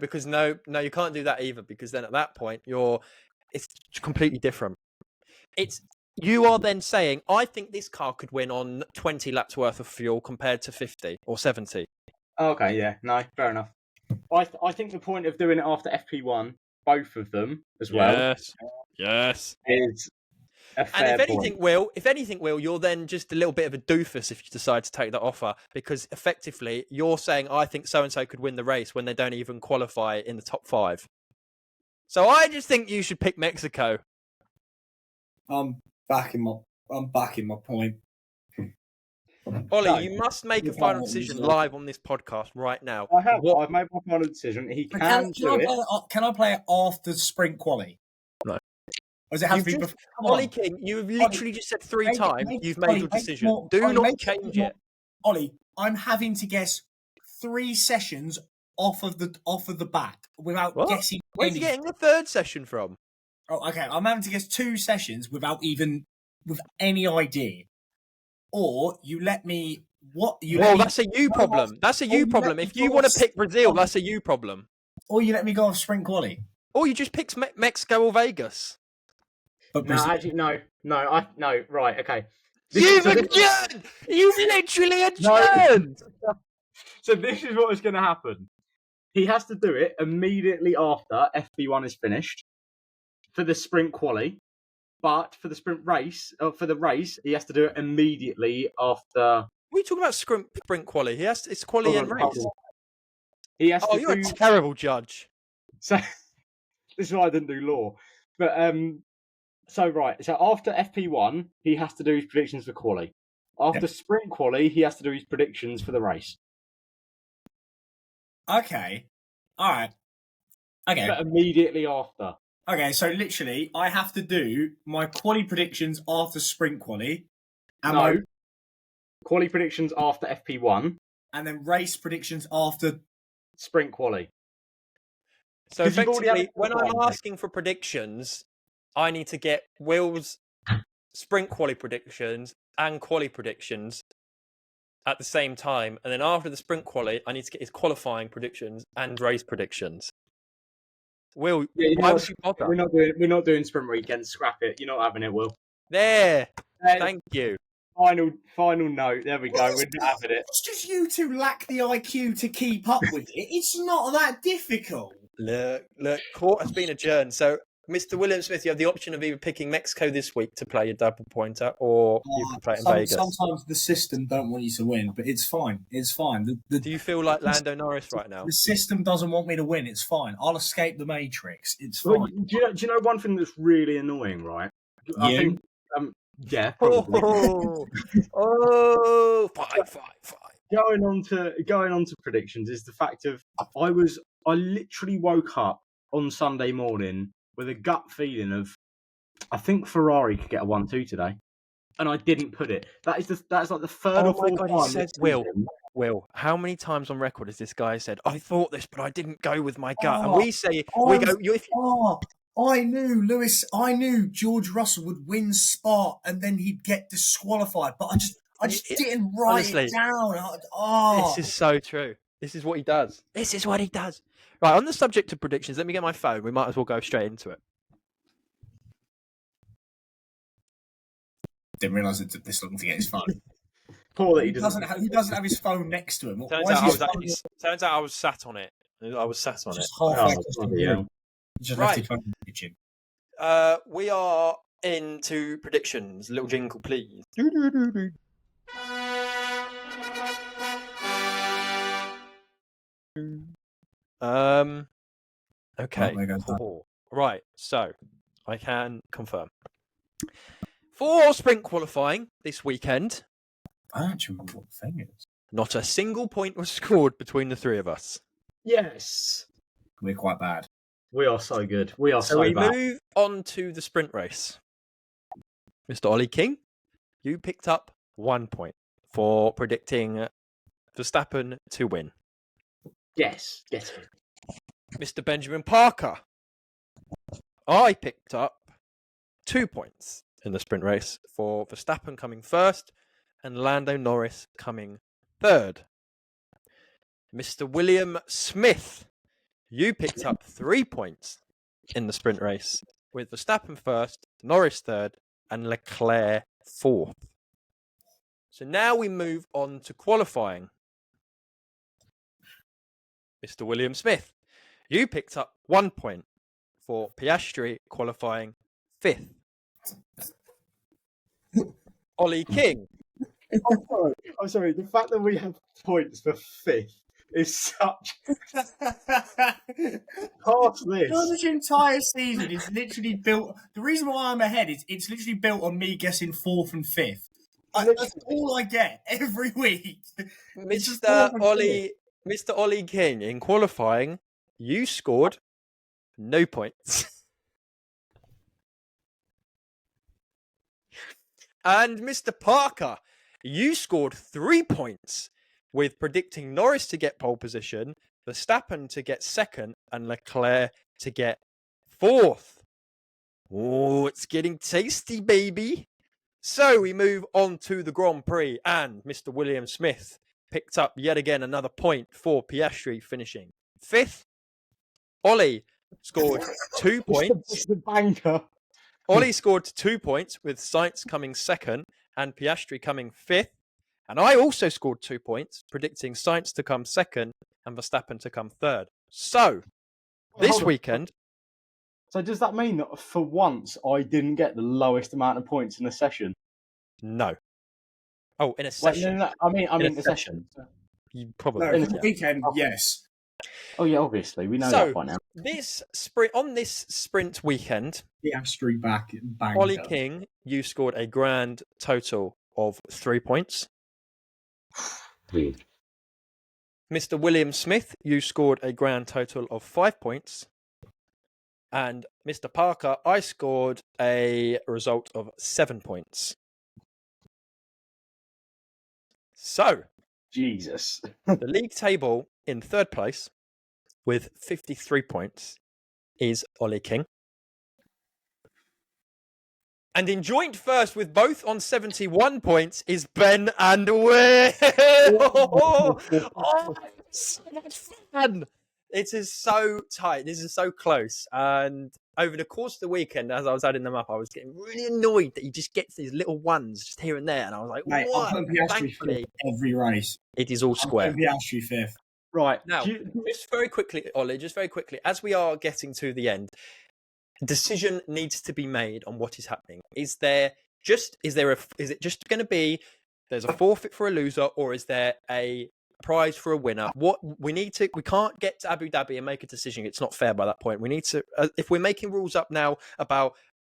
because no, you can't do that either, because then at that point it's completely different. You are then saying, I think this car could win on 20 laps worth of fuel compared to 50 or 70. Okay, yeah, no, fair enough. I think the point of doing it after FP1, both of them as well, yes, is a fair and point. if anything, Will, you're then just a little bit of a doofus if you decide to take that offer, because effectively you're saying, I think so and so could win the race when they don't even qualify in the top 5. So I just think you should pick Mexico. I'm backing my point. Ollie, you must make a final decision live on this podcast right now. I have. I've made my final decision. He can do it. Can I play it after sprint quali? No. Or does it have to be before? Ollie King, you have literally just said 3 times you've made your decision. Do not change it. Ollie, I'm having to guess 3 sessions off of the back without guessing. Where's he getting the 3rd session from? Oh, okay. I'm having to guess 2 sessions with any idea. Or you let me that's a you problem. That's a you problem. If you want to pick Brazil, that's a you problem. Or you let me go off sprint quali. Or you just pick Mexico or Vegas. But no, actually, no. Right, okay. You've adjourned. You've literally adjourned. So this is what is going to happen. he has to do it immediately after FP1 is finished for the sprint quali. But for the sprint race, for the race, he has to do it immediately after. What are you talking about? Sprint quali? It's quali and race. He has to you're do... a terrible judge. So this is why I didn't do law. But so after FP1, he has to do his predictions for quali. After sprint quali, he has to do his predictions for the race. Okay. All right. Okay. But immediately after. Okay, so literally, I have to do my quali predictions after sprint quali. Quali predictions after FP1. And then race predictions after sprint quali. So effectively, when I'm asking for predictions, I need to get Will's sprint quali predictions and quali predictions at the same time. And then after the sprint quali, I need to get his qualifying predictions and race predictions. Will, why would you bother? We're not doing sprint weekend. Scrap it. You're not having it, Will. There. Thank you. Final note. There we go. We're not having it. It's just you two lack the IQ to keep up with it. It's not that difficult. Look, court has been adjourned. So, Mr. William Smith, you have the option of either picking Mexico this week to play your double pointer, or you can play it in Vegas. Sometimes the system don't want you to win, but it's fine. It's fine. Do you feel like Lando Norris right now? The system doesn't want me to win. It's fine. I'll escape the matrix. It's fine. Well, do you know one thing that's really annoying, right? I think, yeah, probably. Five. Going on to predictions is the fact of I literally woke up on Sunday morning with a gut feeling of I think Ferrari could get a 1-2 today, and I didn't put it. That's like the third or fourth time. He said, Will, how many times on record has this guy said, I thought this, but I didn't go with my gut? And we say, I knew George Russell would win Spa and then he'd get disqualified, but I just didn't write it down. This is so true. This is what he does. Right, on the subject of predictions, let me get my phone. We might as well go straight into it. Didn't realise it took this long to get his phone. Poor that he doesn't have his phone next to him. Turns out I was sat on it. Just halfway. Just left it in the kitchen. We are into predictions. Little jingle, please. Okay. Right, so I can confirm. For sprint qualifying this weekend, I don't actually remember what the thing is. Not a single point was scored between the three of us. Yes. We're quite bad. We are so good. We are so bad. So we move on to the sprint race. Mr. Ollie King, you picked up 1 point for predicting Verstappen to win. Yes, get it. Mr. Benjamin Parker, I picked up 2 points in the sprint race for Verstappen coming first and Lando Norris coming third. Mr. William Smith, you picked up 3 points in the sprint race with Verstappen first, Norris third, and Leclerc fourth. So now we move on to qualifying. Mr. William Smith, you picked up 1 point for Piastri qualifying fifth. Ollie King. I'm sorry. The fact that we have points for fifth is such past this. This entire season is literally built. The reason why I'm ahead is it's literally built on me guessing fourth and fifth. That's all I get every week. Mr. Ollie King, in qualifying, you scored no points. And Mr. Parker, you scored 3 points with predicting Norris to get pole position, Verstappen to get second, and Leclerc to get fourth. Oh, it's getting tasty, baby. So we move on to the Grand Prix, and Mr. William Smith picked up yet again another point for Piastri finishing fifth. Ollie scored 2 points. It's the banker. Ollie scored 2 points with Sainz coming second and Piastri coming fifth. And I also scored 2 points, predicting Sainz to come second and Verstappen to come third. So, this Hold on. weekend... So does that mean that for once I didn't get the lowest amount of points in a session? No. Oh, in a session. No. I mean In a the session. You probably... No, for the weekend, yes. Oh yeah, obviously we know that by now. This sprint weekend, The Astro back. Ollie King, you scored a grand total of 3 points. Mr. William Smith, you scored a grand total of 5 points. And Mr. Parker, I scored a result of 7 points. So, Jesus. the league table in third place with 53 points is Ollie King. And in joint first with both on 71 points is Ben and Will. Oh, so much fun. It is so tight. This is so close. And over the course of the weekend, as I was adding them up, I was getting really annoyed that he just gets these little ones just here and there. And I was like, mate, what? I'm putting Piastri every race. It is all square. I'm putting Piastri fifth. Right. Now, just very quickly, Ollie, as we are getting to the end, a decision needs to be made on what is happening. Is it just going to be there's a forfeit for a loser, or is there a prize for a winner? We can't get to Abu Dhabi and make a decision. It's not fair by that point. We need to, if we're making rules up now about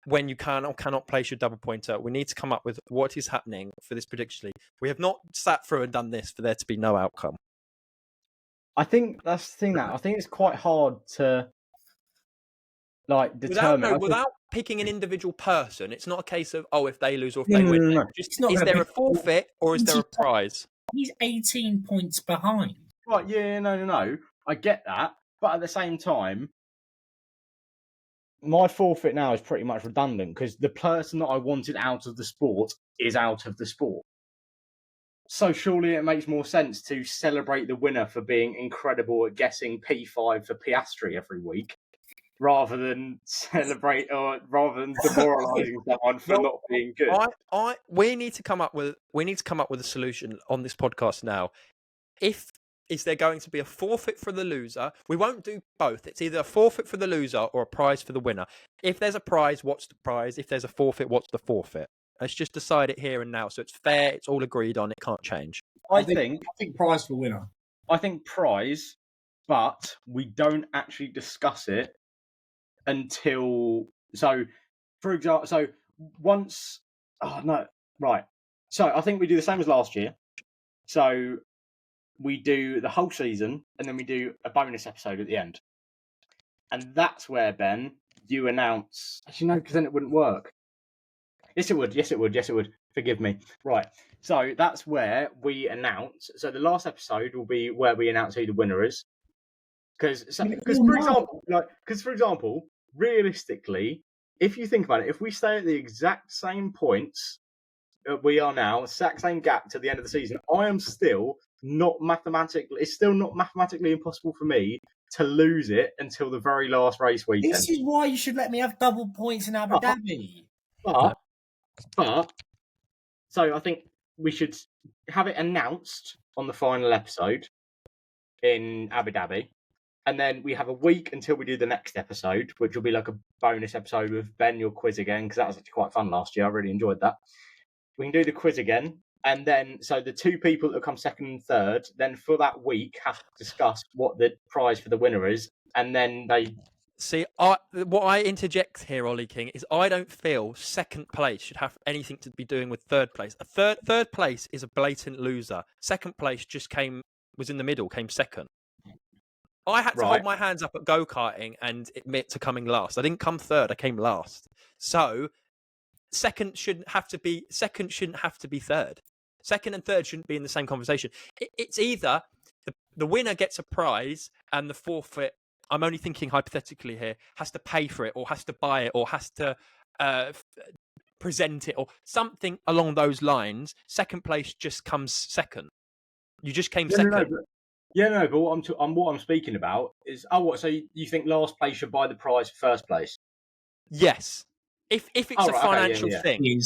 when you can or cannot place your double pointer, we need to come up with what is happening for this prediction league. We have not sat through and done this for there to be no outcome. I think that's the thing. I think it's quite hard to determine without picking an individual person. It's not a case of if they lose or if they win. No. Is there a forfeit or is there a prize? He's 18 points behind. Right, yeah, no. I get that. But at the same time, my forfeit now is pretty much redundant because the person that I wanted out of the sport is out of the sport. So surely it makes more sense to celebrate the winner for being incredible at guessing P5 for Piastri every week, rather than demoralising someone for not being good. We need to come up with a solution on this podcast now. Is there going to be a forfeit for the loser? We won't do both. It's either a forfeit for the loser or a prize for the winner. If there's a prize, what's the prize? If there's a forfeit, what's the forfeit? Let's just decide it here and now. So it's fair. It's all agreed on. It can't change. I think prize for winner. I think prize, but we don't actually discuss it until. So, for example, once. Oh no! Right. So I think we do the same as last year. So we do the whole season, and then we do a bonus episode at the end. And that's where, Ben, you announce. Actually, no, because then it wouldn't work. Yes, it would. Forgive me. Right. So that's where we announce. So the last episode will be where we announce who the winner is. Because, for example, realistically, if you think about it, if we stay at the exact same points that we are now, exact same gap to the end of the season, it's still not mathematically impossible for me to lose it until the very last race weekend. This is why you should let me have double points in Abu Dhabi. But so I think we should have it announced on the final episode in Abu Dhabi. And then we have a week until we do the next episode, which will be like a bonus episode with Ben, your quiz again, because that was actually quite fun last year. I really enjoyed that. We can do the quiz again. And then, so the two people that come second and third, then for that week have to discuss what the prize for the winner is. And then they... See, what I interject here, Ollie King, is I don't feel second place should have anything to be doing with third place. Third place is a blatant loser. Second place was in the middle, came second. I had to hold my hands up at go-karting and admit to coming last. I didn't come third, I came last. So second shouldn't have to be third. Second and third shouldn't be in the same conversation. It's either the winner gets a prize and the forfeit, I'm only thinking hypothetically here, has to pay for it or has to buy it or has to present it or something along those lines. Second place just comes second. You just came second. But what I'm speaking about is, so you think last place should buy the prize for first place? Yes. If it's a financial thing.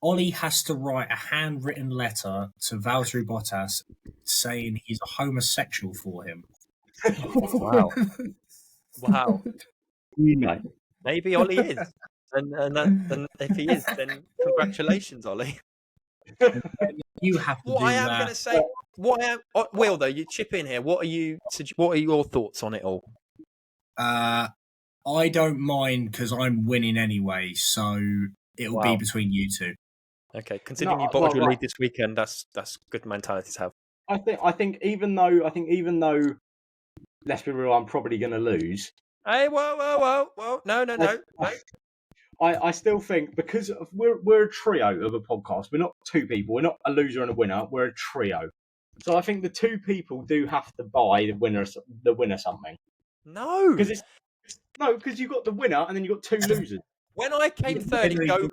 Ollie has to write a handwritten letter to Valtteri Bottas saying he's a homosexual for him. Wow. Wow. You know. Maybe Ollie is. And if he is, then congratulations, Ollie. You have to What do I am that. going to say, Will, though, you chip in here. What are your thoughts on it all? I don't mind because I'm winning anyway, so it'll be between you two. Okay, considering you bottled your lead this weekend, that's good mentality to have. I think even though, let's be real, I'm probably going to lose. Hey, whoa! No. I still think because we're a trio of a podcast. We're not two people. We're not a loser and a winner. We're a trio. So I think the two people do have to buy the winner something. No, because you've got the winner and then you've got two losers. When I came third in go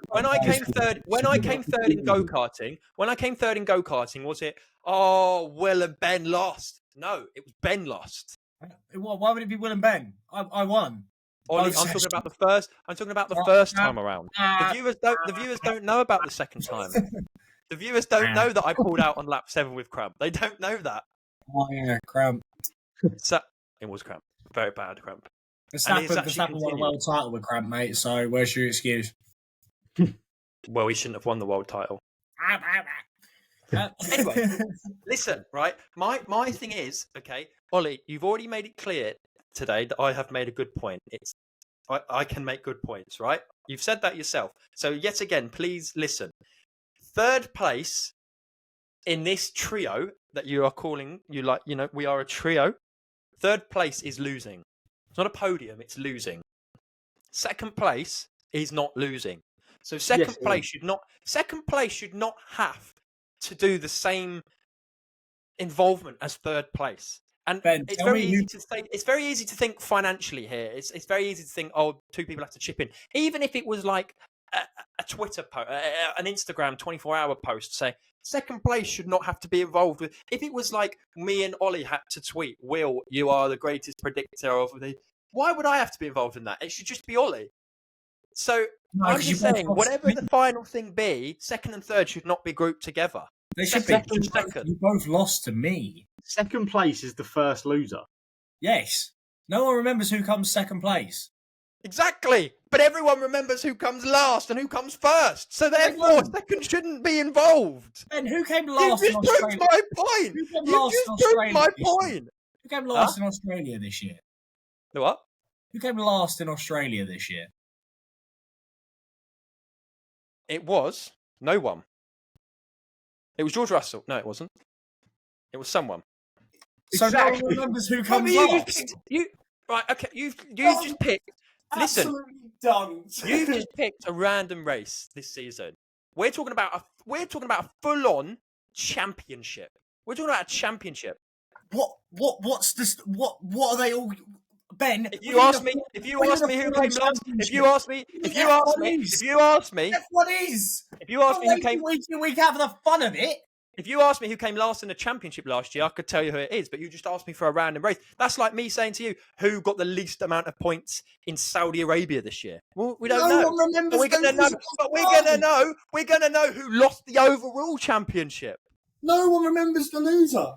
karting, was it? Oh, Will and Ben lost. No, it was Ben lost. Why would it be Will and Ben? I won. Ollie, I'm talking about the first time around. The viewers don't know about the second time. The viewers don't know that I pulled out on lap 7 with cramp. They don't know that. Oh yeah, cramp. So it was cramp. Very bad cramp. Verstappen won a world title with cramp, mate. So where's your excuse? Well, he shouldn't have won the world title. Anyway, listen, right? My thing is, okay, Ollie, you've already made it clear today that I have made a good point. I can make good points, right? You've said that yourself. So yet again, please listen. Third place in this trio that you are calling, we are a trio. Third place is losing. It's not a podium, it's losing. Second place is not losing. So second place should not have to do the same involvement as third place. And Ben, it's very easy to think financially here. It's very easy to think, oh, two people have to chip in. Even if it was like a Twitter post, an Instagram 24-hour post saying second place should not have to be involved with. If it was like me and Ollie had to tweet, Will, you are the greatest predictor of the. Why would I have to be involved in that? It should just be Ollie. So I'm just saying, whatever the final thing be, second and third should not be grouped together. They should be. You both lost to me. Second place is the first loser. Yes. No one remembers who comes second place. Exactly. But everyone remembers who comes last and who comes first. So therefore, second shouldn't be involved. Ben, who came last in Australia? You just proved my point. Who came last in Australia this year? The what? Who came last in Australia this year? It was no one. It was George Russell. No, it wasn't. It was someone. So no one remembers who comes last. Right, okay, you just picked. Listen, absolutely don't. You just picked a random race this season. We're talking about a full-on championship. We're talking about a championship. What's this? What are they all? Ben, if you ask me who came last, if you ask me who came week out for the fun of it. If you asked me who came last in the championship last year, I could tell you who it is, but you just asked me for a random race. That's like me saying to you, who got the least amount of points in Saudi Arabia this year? Well, we don't know. But we're going to know who lost the overall championship. No one remembers the loser.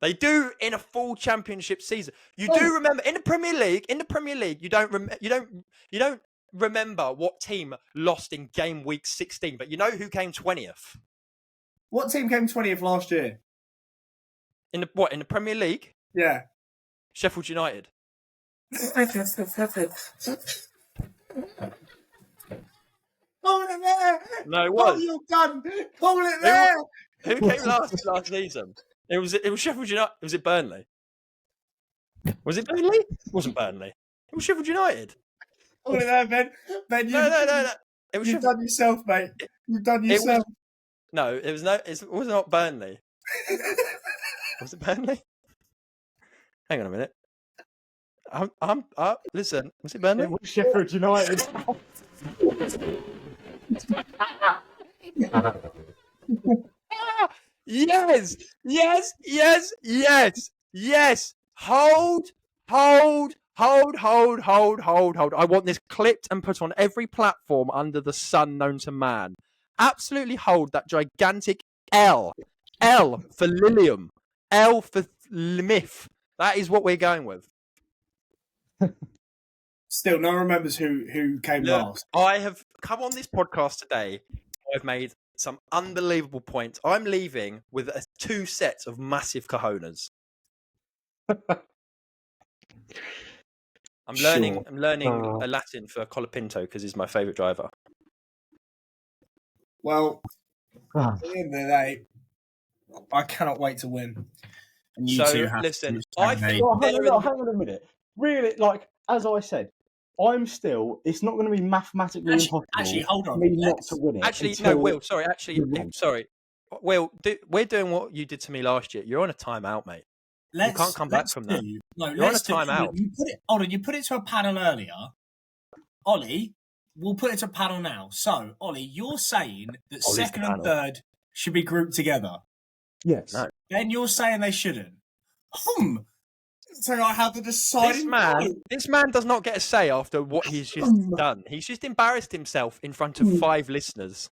They do in a full championship season. You do remember in the Premier League. You don't remember what team lost in game week 16, but you know who came 20th. What team came 20th last year? In the Premier League? Yeah. Sheffield United. Hold it there! No, it was. Oh, you're done! Hold it there! Who came last season? It was Sheffield United. Was it Burnley? Was it Burnley? It wasn't Burnley. It was Sheffield United. Hold it there, Ben. Ben, no. You've done yourself, mate. You've done yourself. It was not Burnley. Was it Burnley? Hang on a minute. Listen, was it Burnley? It was Sheffield United. Yes. Hold. I want this clipped and put on every platform under the sun known to man. Absolutely hold that gigantic L. L for Lilium. L for Limif. That is what we're going with. Still, no one remembers who came last. I have come on this podcast today. I've made some unbelievable points. I'm leaving with 2 sets of massive cojones. I'm learning a Latin for Colapinto because he's my favourite driver. Well, at the end of the day, I cannot wait to win. And you two have listen, I hang think on a minute. Really, like as I said, it's not going to be mathematically impossible. Actually, hold on. For me not to win it. Actually, no, Will. Sorry. Will, we're doing what you did to me last year. You're on a timeout, mate. You can't come back from that. No, you're on a timeout. You put it to a panel earlier. Ollie, we'll put it to a panel now. So, Ollie, you're saying that Ollie's second and third should be grouped together. Yes. No. Then you're saying they shouldn't. So I have to decide. This man does not get a say after what he's just done. He's just embarrassed himself in front of 5 listeners.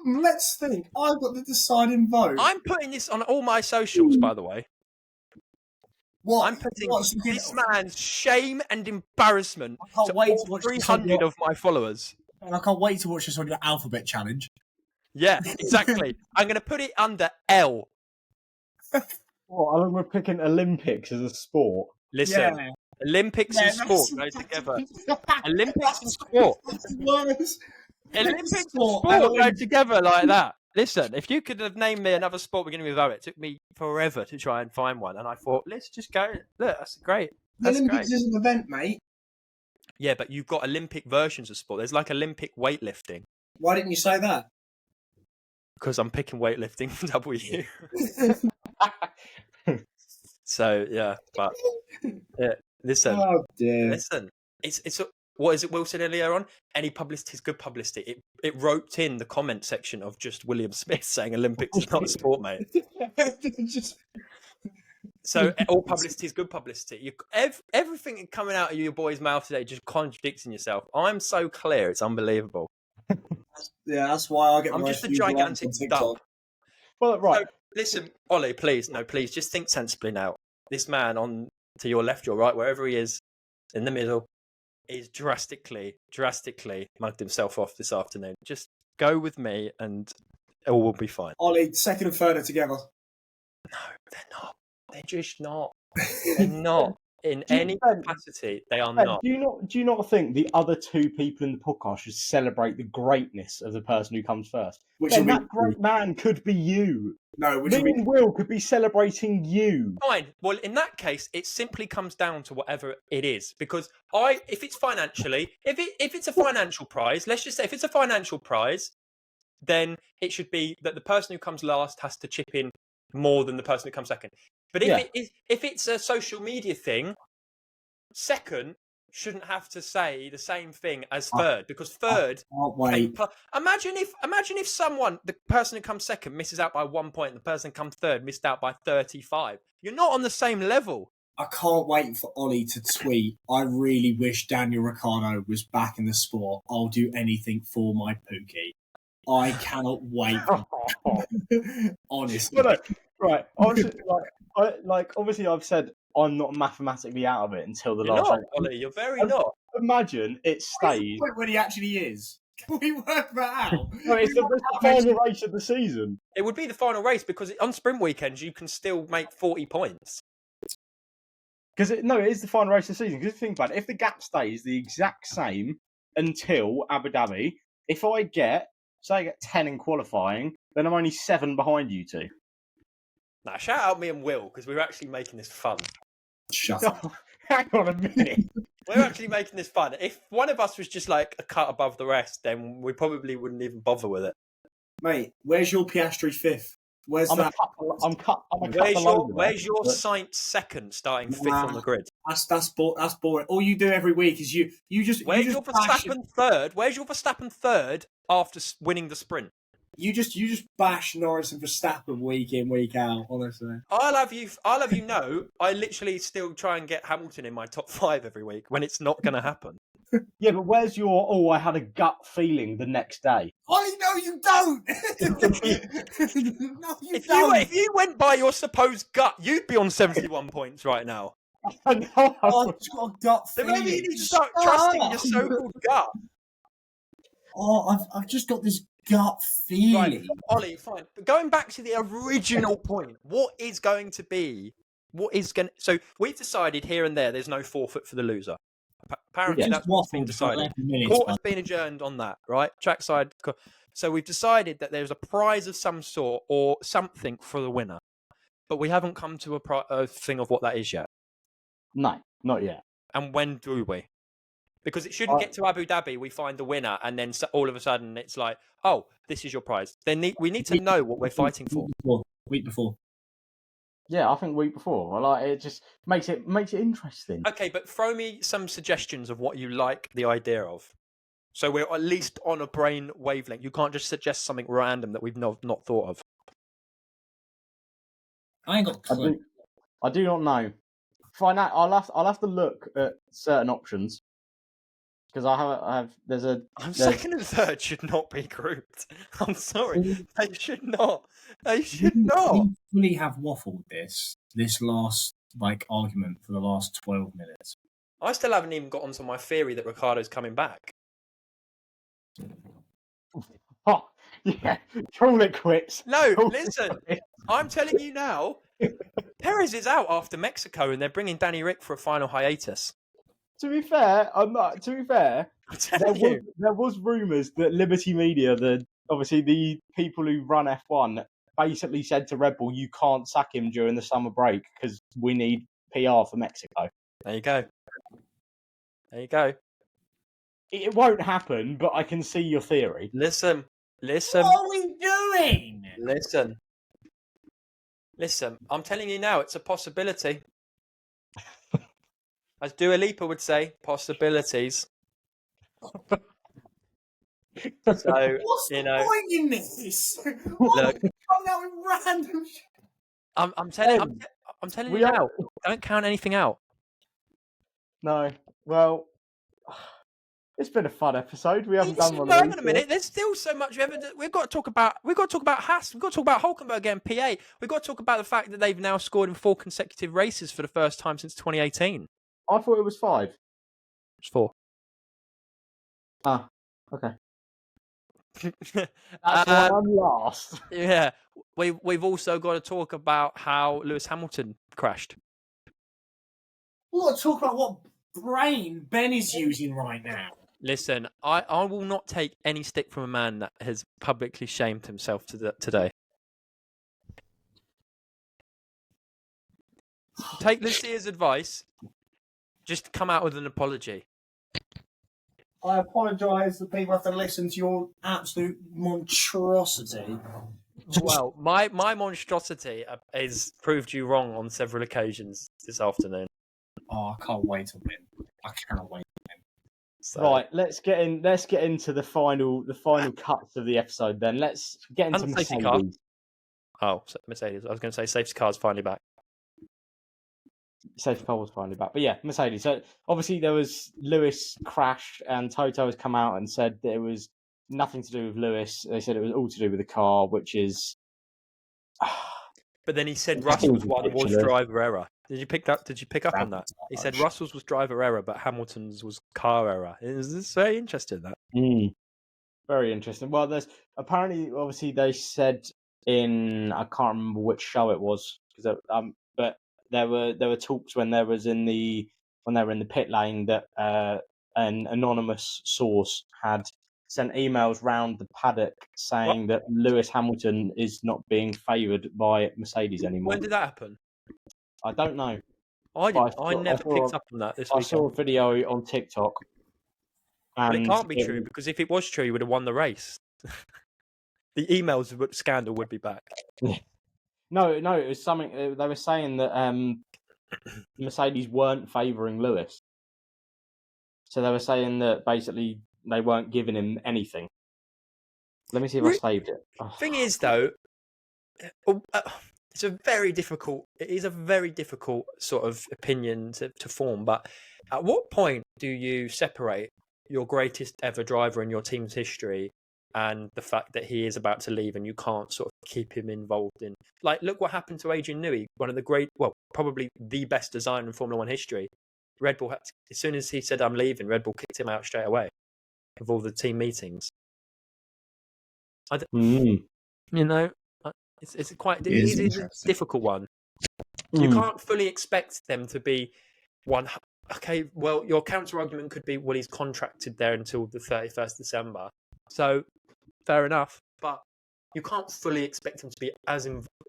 Let's think. I've got the deciding vote. I'm putting this on all my socials, by the way. What? I'm putting this man's shame and embarrassment to wait all 300 of my followers. And I can't wait to watch this on your alphabet challenge. Yeah, exactly. I'm going to put it under L. Well, we're picking Olympics as a sport. Listen, Olympics and sport go together. Olympics and sport. Olympics and sport go together like that. Listen, if you could have named me another sport beginning with O, it took me forever to try and find one. And I thought, let's just go. Look, that's great. The Olympics is an event, mate. Yeah, but you've got Olympic versions of sport. There's like Olympic weightlifting. Why didn't you say that? Because I'm picking weightlifting for W. So yeah, but listen, listen. It's what is it? Will said earlier on. Any publicity is good publicity. It roped in the comment section of just William Smith saying Olympics is not a sport, mate. So all publicity is good publicity. Everything coming out of your boy's mouth today just contradicting yourself. I'm so clear, it's unbelievable. Yeah, that's why I get. I'm just a gigantic dump. Well, right. So, listen, Ollie, please, just think sensibly now. This man on to your left, your right, wherever he is, in the middle, is drastically mugged himself off this afternoon. Just go with me and all will be fine. Ollie, second and third are together. No, they're not. They're just not. They're not. In any capacity, they are not. Do you not think the other 2 people in the podcast should celebrate the greatness of the person who comes first? That great man could be you. No, Will could be celebrating you. Fine. Well, in that case, it simply comes down to whatever it is. Because if it's financially, if it's a financial prize, let's just say if it's a financial prize, then it should be that the person who comes last has to chip in more than the person who comes second. But if it's a social media thing, second shouldn't have to say the same thing as third, because third. Imagine if the person who comes second misses out by 1 point, and the person who comes third missed out by 35. You're not on the same level. I can't wait for Ollie to tweet. I really wish Daniel Ricciardo was back in the sport. I'll do anything for my Pookie. I cannot wait. Honestly, right. Honestly, obviously, I've said I'm not mathematically out of it until the last. Not, Ollie. You're very not. Imagine it stays. When he actually is. Can we work that out? No, it's the final race of the season. It would be the final race because on sprint weekends you can still make 40 points. Because it is the final race of the season. Because think about it, if the gap stays the exact same until Abu Dhabi, if I get 10 in qualifying, then I'm only 7 behind you 2. Now, shout out me and Will, because we're actually making this fun. Shut up. Hang on a minute. We're actually making this fun. If one of us was just like a cut above the rest, then we probably wouldn't even bother with it. Mate, where's your Piastri 5th? Where's that? Where's your Sainz second starting 5th on the grid? That's boring. All you do every week is you just. Where's your Verstappen third? Where's your Verstappen third after winning the sprint? You just bash Norris and Verstappen week in, week out, honestly. I'll have you know, I literally still try and get Hamilton in my top 5 every week when it's not going to happen. Yeah, but where's your? Oh, I had a gut feeling the next day. Ollie, no, you don't. No, you If don't. you went by your supposed gut, you'd be on 71 points right now. I know. Oh, I've just got a gut So feeling. maybe you need to start trusting your so-called gut. Oh, I've just got this gut feeling. Right, Ollie, fine. But going back to the original point, what is going to be? So we've decided here and there's no forfeit for the loser. Apparently, that's what's been decided. Court has been adjourned on that, right? Trackside. So we've decided that there's a prize of some sort or something for the winner, but we haven't come to a thing of what that is yet. No, not yet. And when do we? Because it shouldn't get to Abu Dhabi, we find the winner, and then all of a sudden it's like, oh, this is your prize. Then we need to know what we're fighting for. Week before. Yeah, I think week before. I like it. Just makes it interesting. Okay, but throw me some suggestions of what you like the idea of. So we're at least on a brain wavelength. You can't just suggest something random that we've not thought of. I ain't got a clue. I do not know. Find out. I'll have to look at certain options because I have. Second and third should not be grouped. I'm sorry, they should not. They should not. We fully have waffled this last argument for the last 12 minutes. I still haven't even got onto my theory that Ricardo's coming back. Oh, yeah, call it quits. No, listen. I'm telling you now, Perez is out after Mexico, and they're bringing Danny Rick for a final hiatus. To be fair, there was rumours that Liberty Media, obviously the people who run F1, basically said to Red Bull, "You can't sack him during the summer break because we need PR for Mexico." There you go. There you go. It won't happen, but I can see your theory. Listen. What are we doing? Listen. I'm telling you now, it's a possibility. As Dua Lipa would say, possibilities. So, what's the point in this? Why look, coming out with random shit? I'm telling you now, don't count anything out. No. Well, it's been a fun episode. We haven't done one. Hang on a minute. There's still so much evidence. We've got to talk about Haas. We've got to talk about Hulkenberg and PA. We've got to talk about the fact that they've now scored in 4 consecutive races for the first time since 2018. I thought it was 5. It's 4. Ah, okay. That's why I'm last. Yeah, we've also got to talk about how Lewis Hamilton crashed. We've got to talk about what brain Ben is using right now. Listen, I will not take any stick from a man that has publicly shamed himself today. Take Lucia's advice. Just come out with an apology. I apologise that people have to listen to your absolute monstrosity. Well, my monstrosity has proved you wrong on several occasions this afternoon. Oh, I can't wait to win. I cannot wait to win. So, right, let's get into the final cuts of the episode. Then let's get into Mercedes. Car. Oh, Mercedes. I was going to say safety car's finally back. Safety car was finally back, but yeah, Mercedes. So obviously there was Lewis crash, and Toto has come out and said that it was nothing to do with Lewis. They said it was all to do with the car, which is. But then he said Russell's one was driver error. Did you pick up on that? He said Russell's was driver error, but Hamilton's was car error. It's very interesting, that. Very interesting. Well, there's apparently, obviously, they said in, I can't remember which show it was, because but there were talks when they were in the pit lane that an anonymous source had sent emails round the paddock saying that Lewis Hamilton is not being favoured by Mercedes anymore. When did that happen? I don't know. I never picked up on that this weekend. I saw a video on TikTok. Well, it can't be true, because if it was true, he would have won the race. The emails scandal would be back. No, it was something. They were saying that Mercedes weren't favouring Lewis. So they were saying that basically they weren't giving him anything. Let me see if I saved it. Thing is, though, it is a very difficult sort of opinion to form. But at what point do you separate your greatest ever driver in your team's history, and the fact that he is about to leave and you can't sort of keep him involved in, like, look what happened to Adrian Newey, one of the probably the best designer in Formula One history. Red Bull as soon as he said I'm leaving, Red Bull kicked him out straight away of all the team meetings. You know, it's quite easy, a difficult one. You can't fully expect them to be one. Okay, well, your counter argument could be, well, he's contracted there until the 31st December. So, fair enough. But you can't fully expect him to be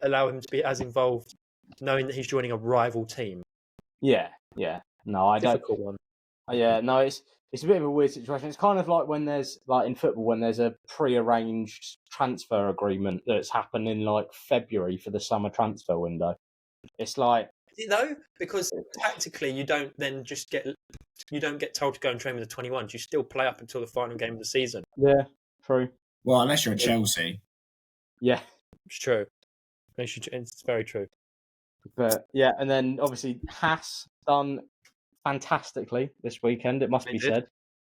allow him to be as involved, knowing that he's joining a rival team. Yeah. No, I don't. Difficult one. Yeah, no, it's a bit of a weird situation. It's kind of like when there's, like in football, when there's a pre-arranged transfer agreement that's happened in like February for the summer transfer window. It's like, because tactically you don't get told to go and train with the 21s. You still play up until the final game of the season. Yeah, true. Well, unless you're Chelsea. Yeah, it's true. It's very true. But yeah, and then obviously Haas done fantastically this weekend, it must be said.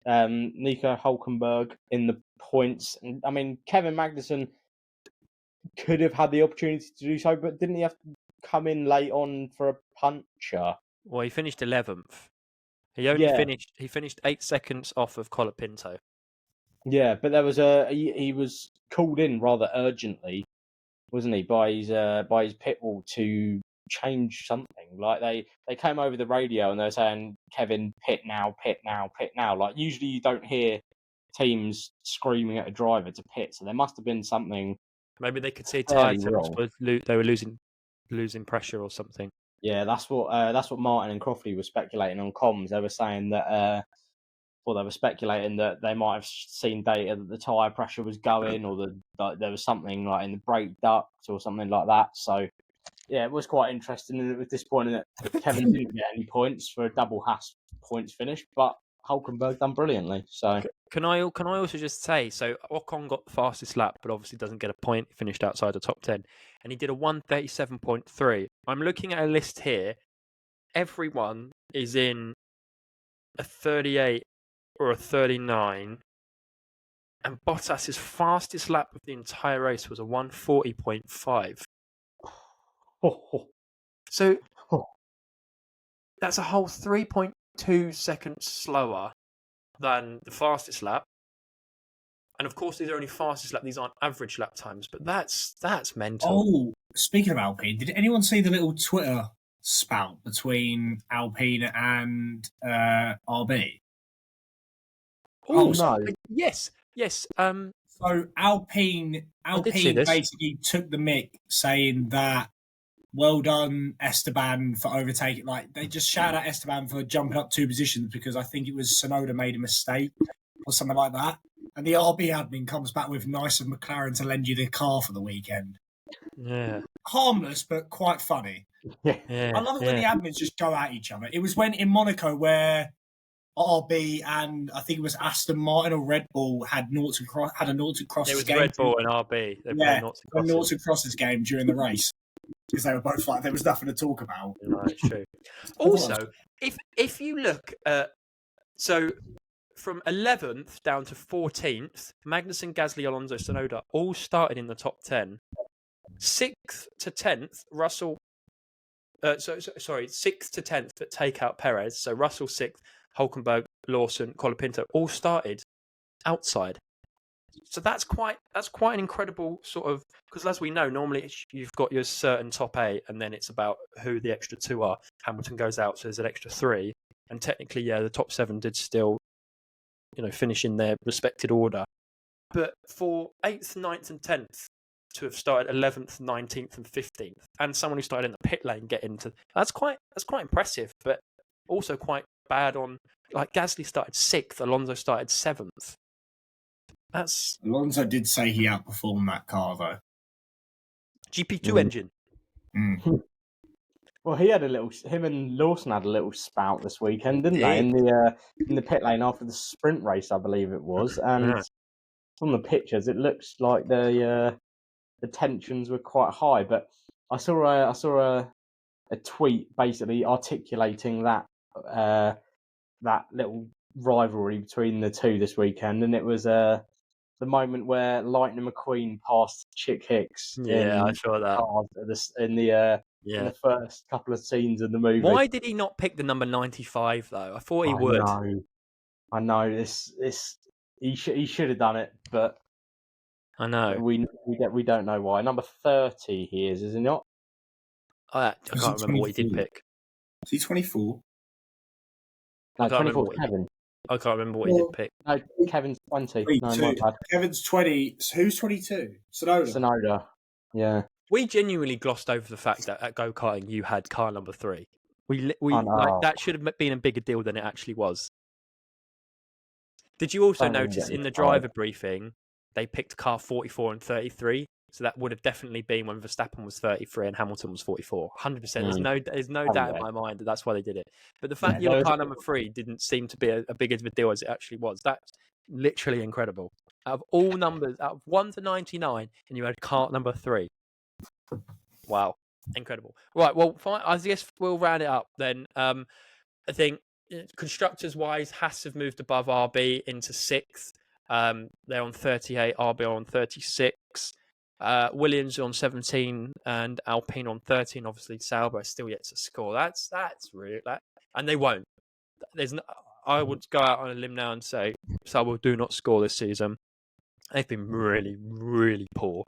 Nico Hülkenberg in the points. I mean, Kevin Magnussen could have had the opportunity to do so, but didn't he have to come in late on for a puncture? Well, he finished 11th. He finished 8 seconds off of Colapinto. Yeah, but there was he was called in rather urgently, wasn't he, by his pit wall to change something. Like they came over the radio and they were saying, Kevin, pit now, pit now, pit now. Like usually you don't hear teams screaming at a driver to pit, so there must have been something. Maybe they could see tyre temps, but they were losing pressure or something. Yeah, that's what Martin and Crofty were speculating on comms. They were saying that they were speculating that they might have seen data that the tyre pressure was going, or that there was something like in the brake duct or something like that. So yeah, it was quite interesting, and it was disappointing that Kevin didn't get any points for a double Haas points finish, but Hülkenberg done brilliantly. So can I also just say, so Ocon got the fastest lap, but obviously doesn't get a point. He finished outside the top 10, and he did a 1:37.3. I'm looking at a list here. Everyone is in a 38 or a 39, and Bottas's fastest lap of the entire race was a 1:40.5. So that's a whole 3.2 seconds slower than the fastest lap. And of course, these are only fastest lap. These aren't average lap times, but that's mental. Oh, speaking of Alpine, did anyone see the little Twitter spout between Alpine and RB? Oh no! Yes. So Alpine basically took the mick, saying that, well done, Esteban, for overtaking. Like, they just shouted at Esteban for jumping up 2 positions because I think it was Tsunoda made a mistake or something like that. And the RB admin comes back with, nice of McLaren to lend you the car for the weekend. Yeah. Harmless, but quite funny. Yeah. I love it when the admins just go at each other. It was when in Monaco where RB and I think it was Aston Martin or Red Bull had a Norton Crosses game. It was game. Red Bull and RB. They played Norton Crosses game during the race. Because they were both like, there was nothing to talk about. Right, true. Also, if you look at, so from 11th down to 14th, Magnussen, Gasly, Alonso, Tsunoda all started in the top 10. 6th to 10th, Russell. 6th to 10th, but take out Perez. So Russell 6th, Hülkenberg, Lawson, Colapinto all started outside. So that's quite an incredible sort of, because as we know, normally you've got your certain top 8, and then it's about who the extra 2 are. Hamilton goes out, so there's an extra 3, and technically, yeah, the top 7 did still, finish in their respected order. But for 8th, 9th, and 10th to have started 11th, 19th, and 15th, and someone who started in the pit lane get into, that's quite impressive, but also quite bad on, like, Gasly started 6th, Alonso started 7th. Alonso did say he outperformed that car though. GP2 engine. Mm. Well, him and Lawson had a little spout this weekend, didn't they? In the pit lane after the sprint race, I believe it was. And from the pictures, it looks like the tensions were quite high. But I saw a tweet basically articulating that little rivalry between the two this weekend, and it was the moment where Lightning McQueen passed Chick Hicks I saw that. In the first couple of scenes of the movie. Why did he not pick the number 95 though? I thought he would. I know this. He should have done it, but I know we don't know why. Number 30 he is he not? I can't remember what he did pick. Is he 24? No, 24 Kevin. I can't remember what he did pick. No, Kevin's 20. No, my bad. Kevin's 20. Who's 22? Sonoda. Yeah. We genuinely glossed over the fact that at go-karting you had car number 3. We like that should have been a bigger deal than it actually was. Did you also notice in the driver briefing they picked car 44 and 33? So that would have definitely been when Verstappen was 33 and Hamilton was 44. 100%. There's no doubt in my mind that that's why they did it. But the fact your car number 3 didn't seem to be a big of a deal as it actually was. That's literally incredible. Out of all numbers, out of 1 to 99, and you had car number 3. Wow. Incredible. Right, well, fine. I guess we'll round it up then. I think constructors-wise, Haas have moved above RB into 6th. They're on 38, RB are on 36. Williams on 17 and Alpine on 13. Obviously, Sauber is still yet to score. That's really that, and they won't. I would go out on a limb now and say Sauber do not score this season. They've been really, really poor,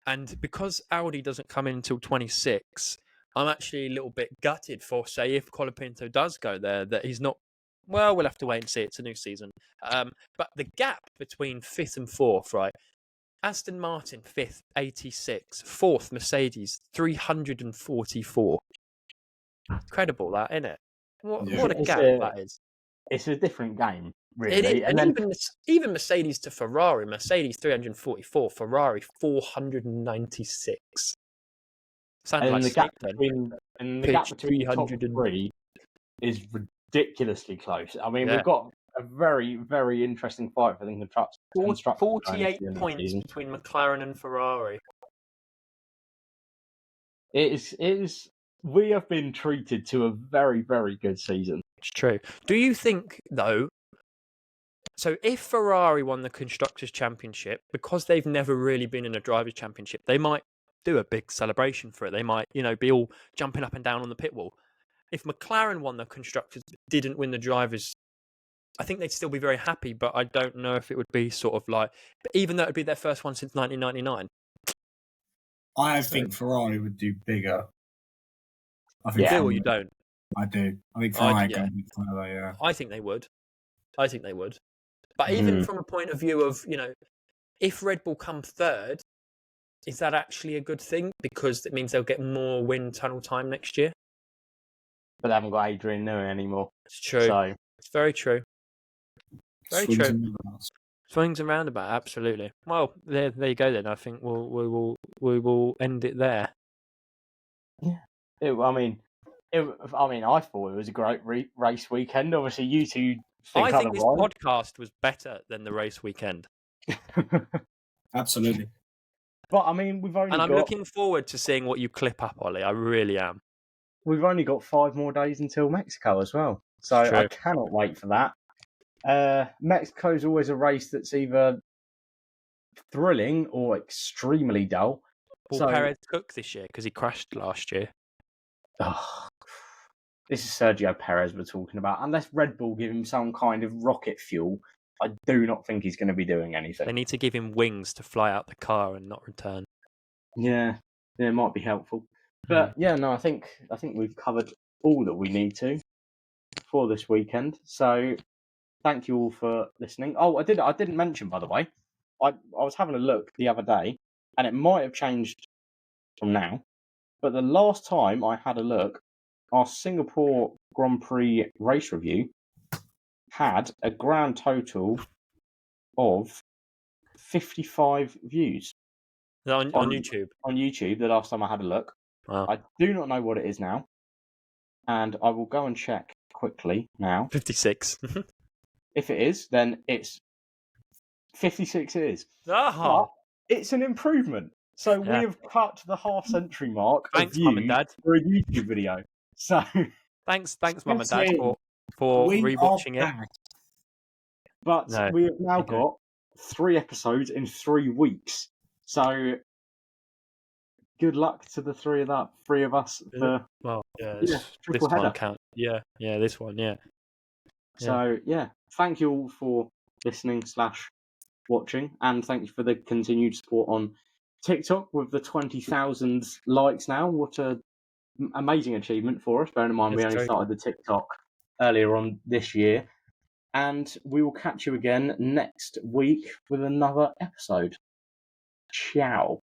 and because Audi doesn't come in until 26, I'm actually a little bit gutted for say if Colapinto does go there that he's not. Well, we'll have to wait and see. It's a new season, but the gap between 5th and 4th, right? Aston Martin 5th, 86. 4th, Mercedes 344. Incredible, that isn't it? What a gap that is. It's a different game, really. It is. And even Mercedes to Ferrari. Mercedes 344, Ferrari 496. Sounds like the gap between the top 3 is ridiculously close. I mean, we've got a very, very interesting fight for the constructors. 48 points between McLaren and Ferrari. It is. We have been treated to a very, very good season. It's true. Do you think, though, so if Ferrari won the Constructors' Championship, because they've never really been in a Drivers' Championship, they might do a big celebration for it. They might, be all jumping up and down on the pit wall. If McLaren won the Constructors but didn't win the Drivers', I think they'd still be very happy, but I don't know if it would be sort of like, even though it would be their first one since 1999. I think Ferrari would do bigger. I think you do or you don't? I do. I think Ferrari yeah. I think they would. But even from a point of view of, if Red Bull come 3rd, is that actually a good thing? Because it means they'll get more wind tunnel time next year. But they haven't got Adrian Newey anymore. It's true. So. It's very true. Very true. Swings and roundabouts, absolutely. Well, there you go then. I think we will end it there. Yeah. I thought it was a great race weekend. Obviously, you two think I think this podcast was better than the race weekend. Absolutely. But I mean, I'm looking forward to seeing what you clip up, Ollie. I really am. We've only got 5 more days until Mexico as well, so I cannot wait for that. Mexico is always a race that's either thrilling or extremely dull. Will Perez cook this year because he crashed last year? Oh, this is Sergio Perez we're talking about. Unless Red Bull give him some kind of rocket fuel, I do not think he's going to be doing anything. They need to give him wings to fly out the car and not return. Yeah, it might be helpful. But I think we've covered all that we need to for this weekend. So thank you all for listening. Oh, I didn't mention, by the way, I was having a look the other day, and it might have changed from now. But the last time I had a look, our Singapore Grand Prix race review had a grand total of 55 views. On YouTube? On YouTube, the last time I had a look. Wow. I do not know what it is now, and I will go and check quickly now. 56. If it is, then it's 56 it is. But it's an improvement. So we have cut the half-century mark Thanks, Mum and Dad, for a YouTube video. So thanks, Mum and Dad, for rewatching it. But No, we have now you don't. got 3 episodes in 3 weeks. So good luck to the three of us for triple this one header. count. Yeah, this one, yeah. So thank you all for listening / watching, and thank you for the continued support on TikTok with the 20,000 likes now. What a amazing achievement for us, bearing in mind we only started the TikTok earlier on this year. And we will catch you again next week with another episode. Ciao.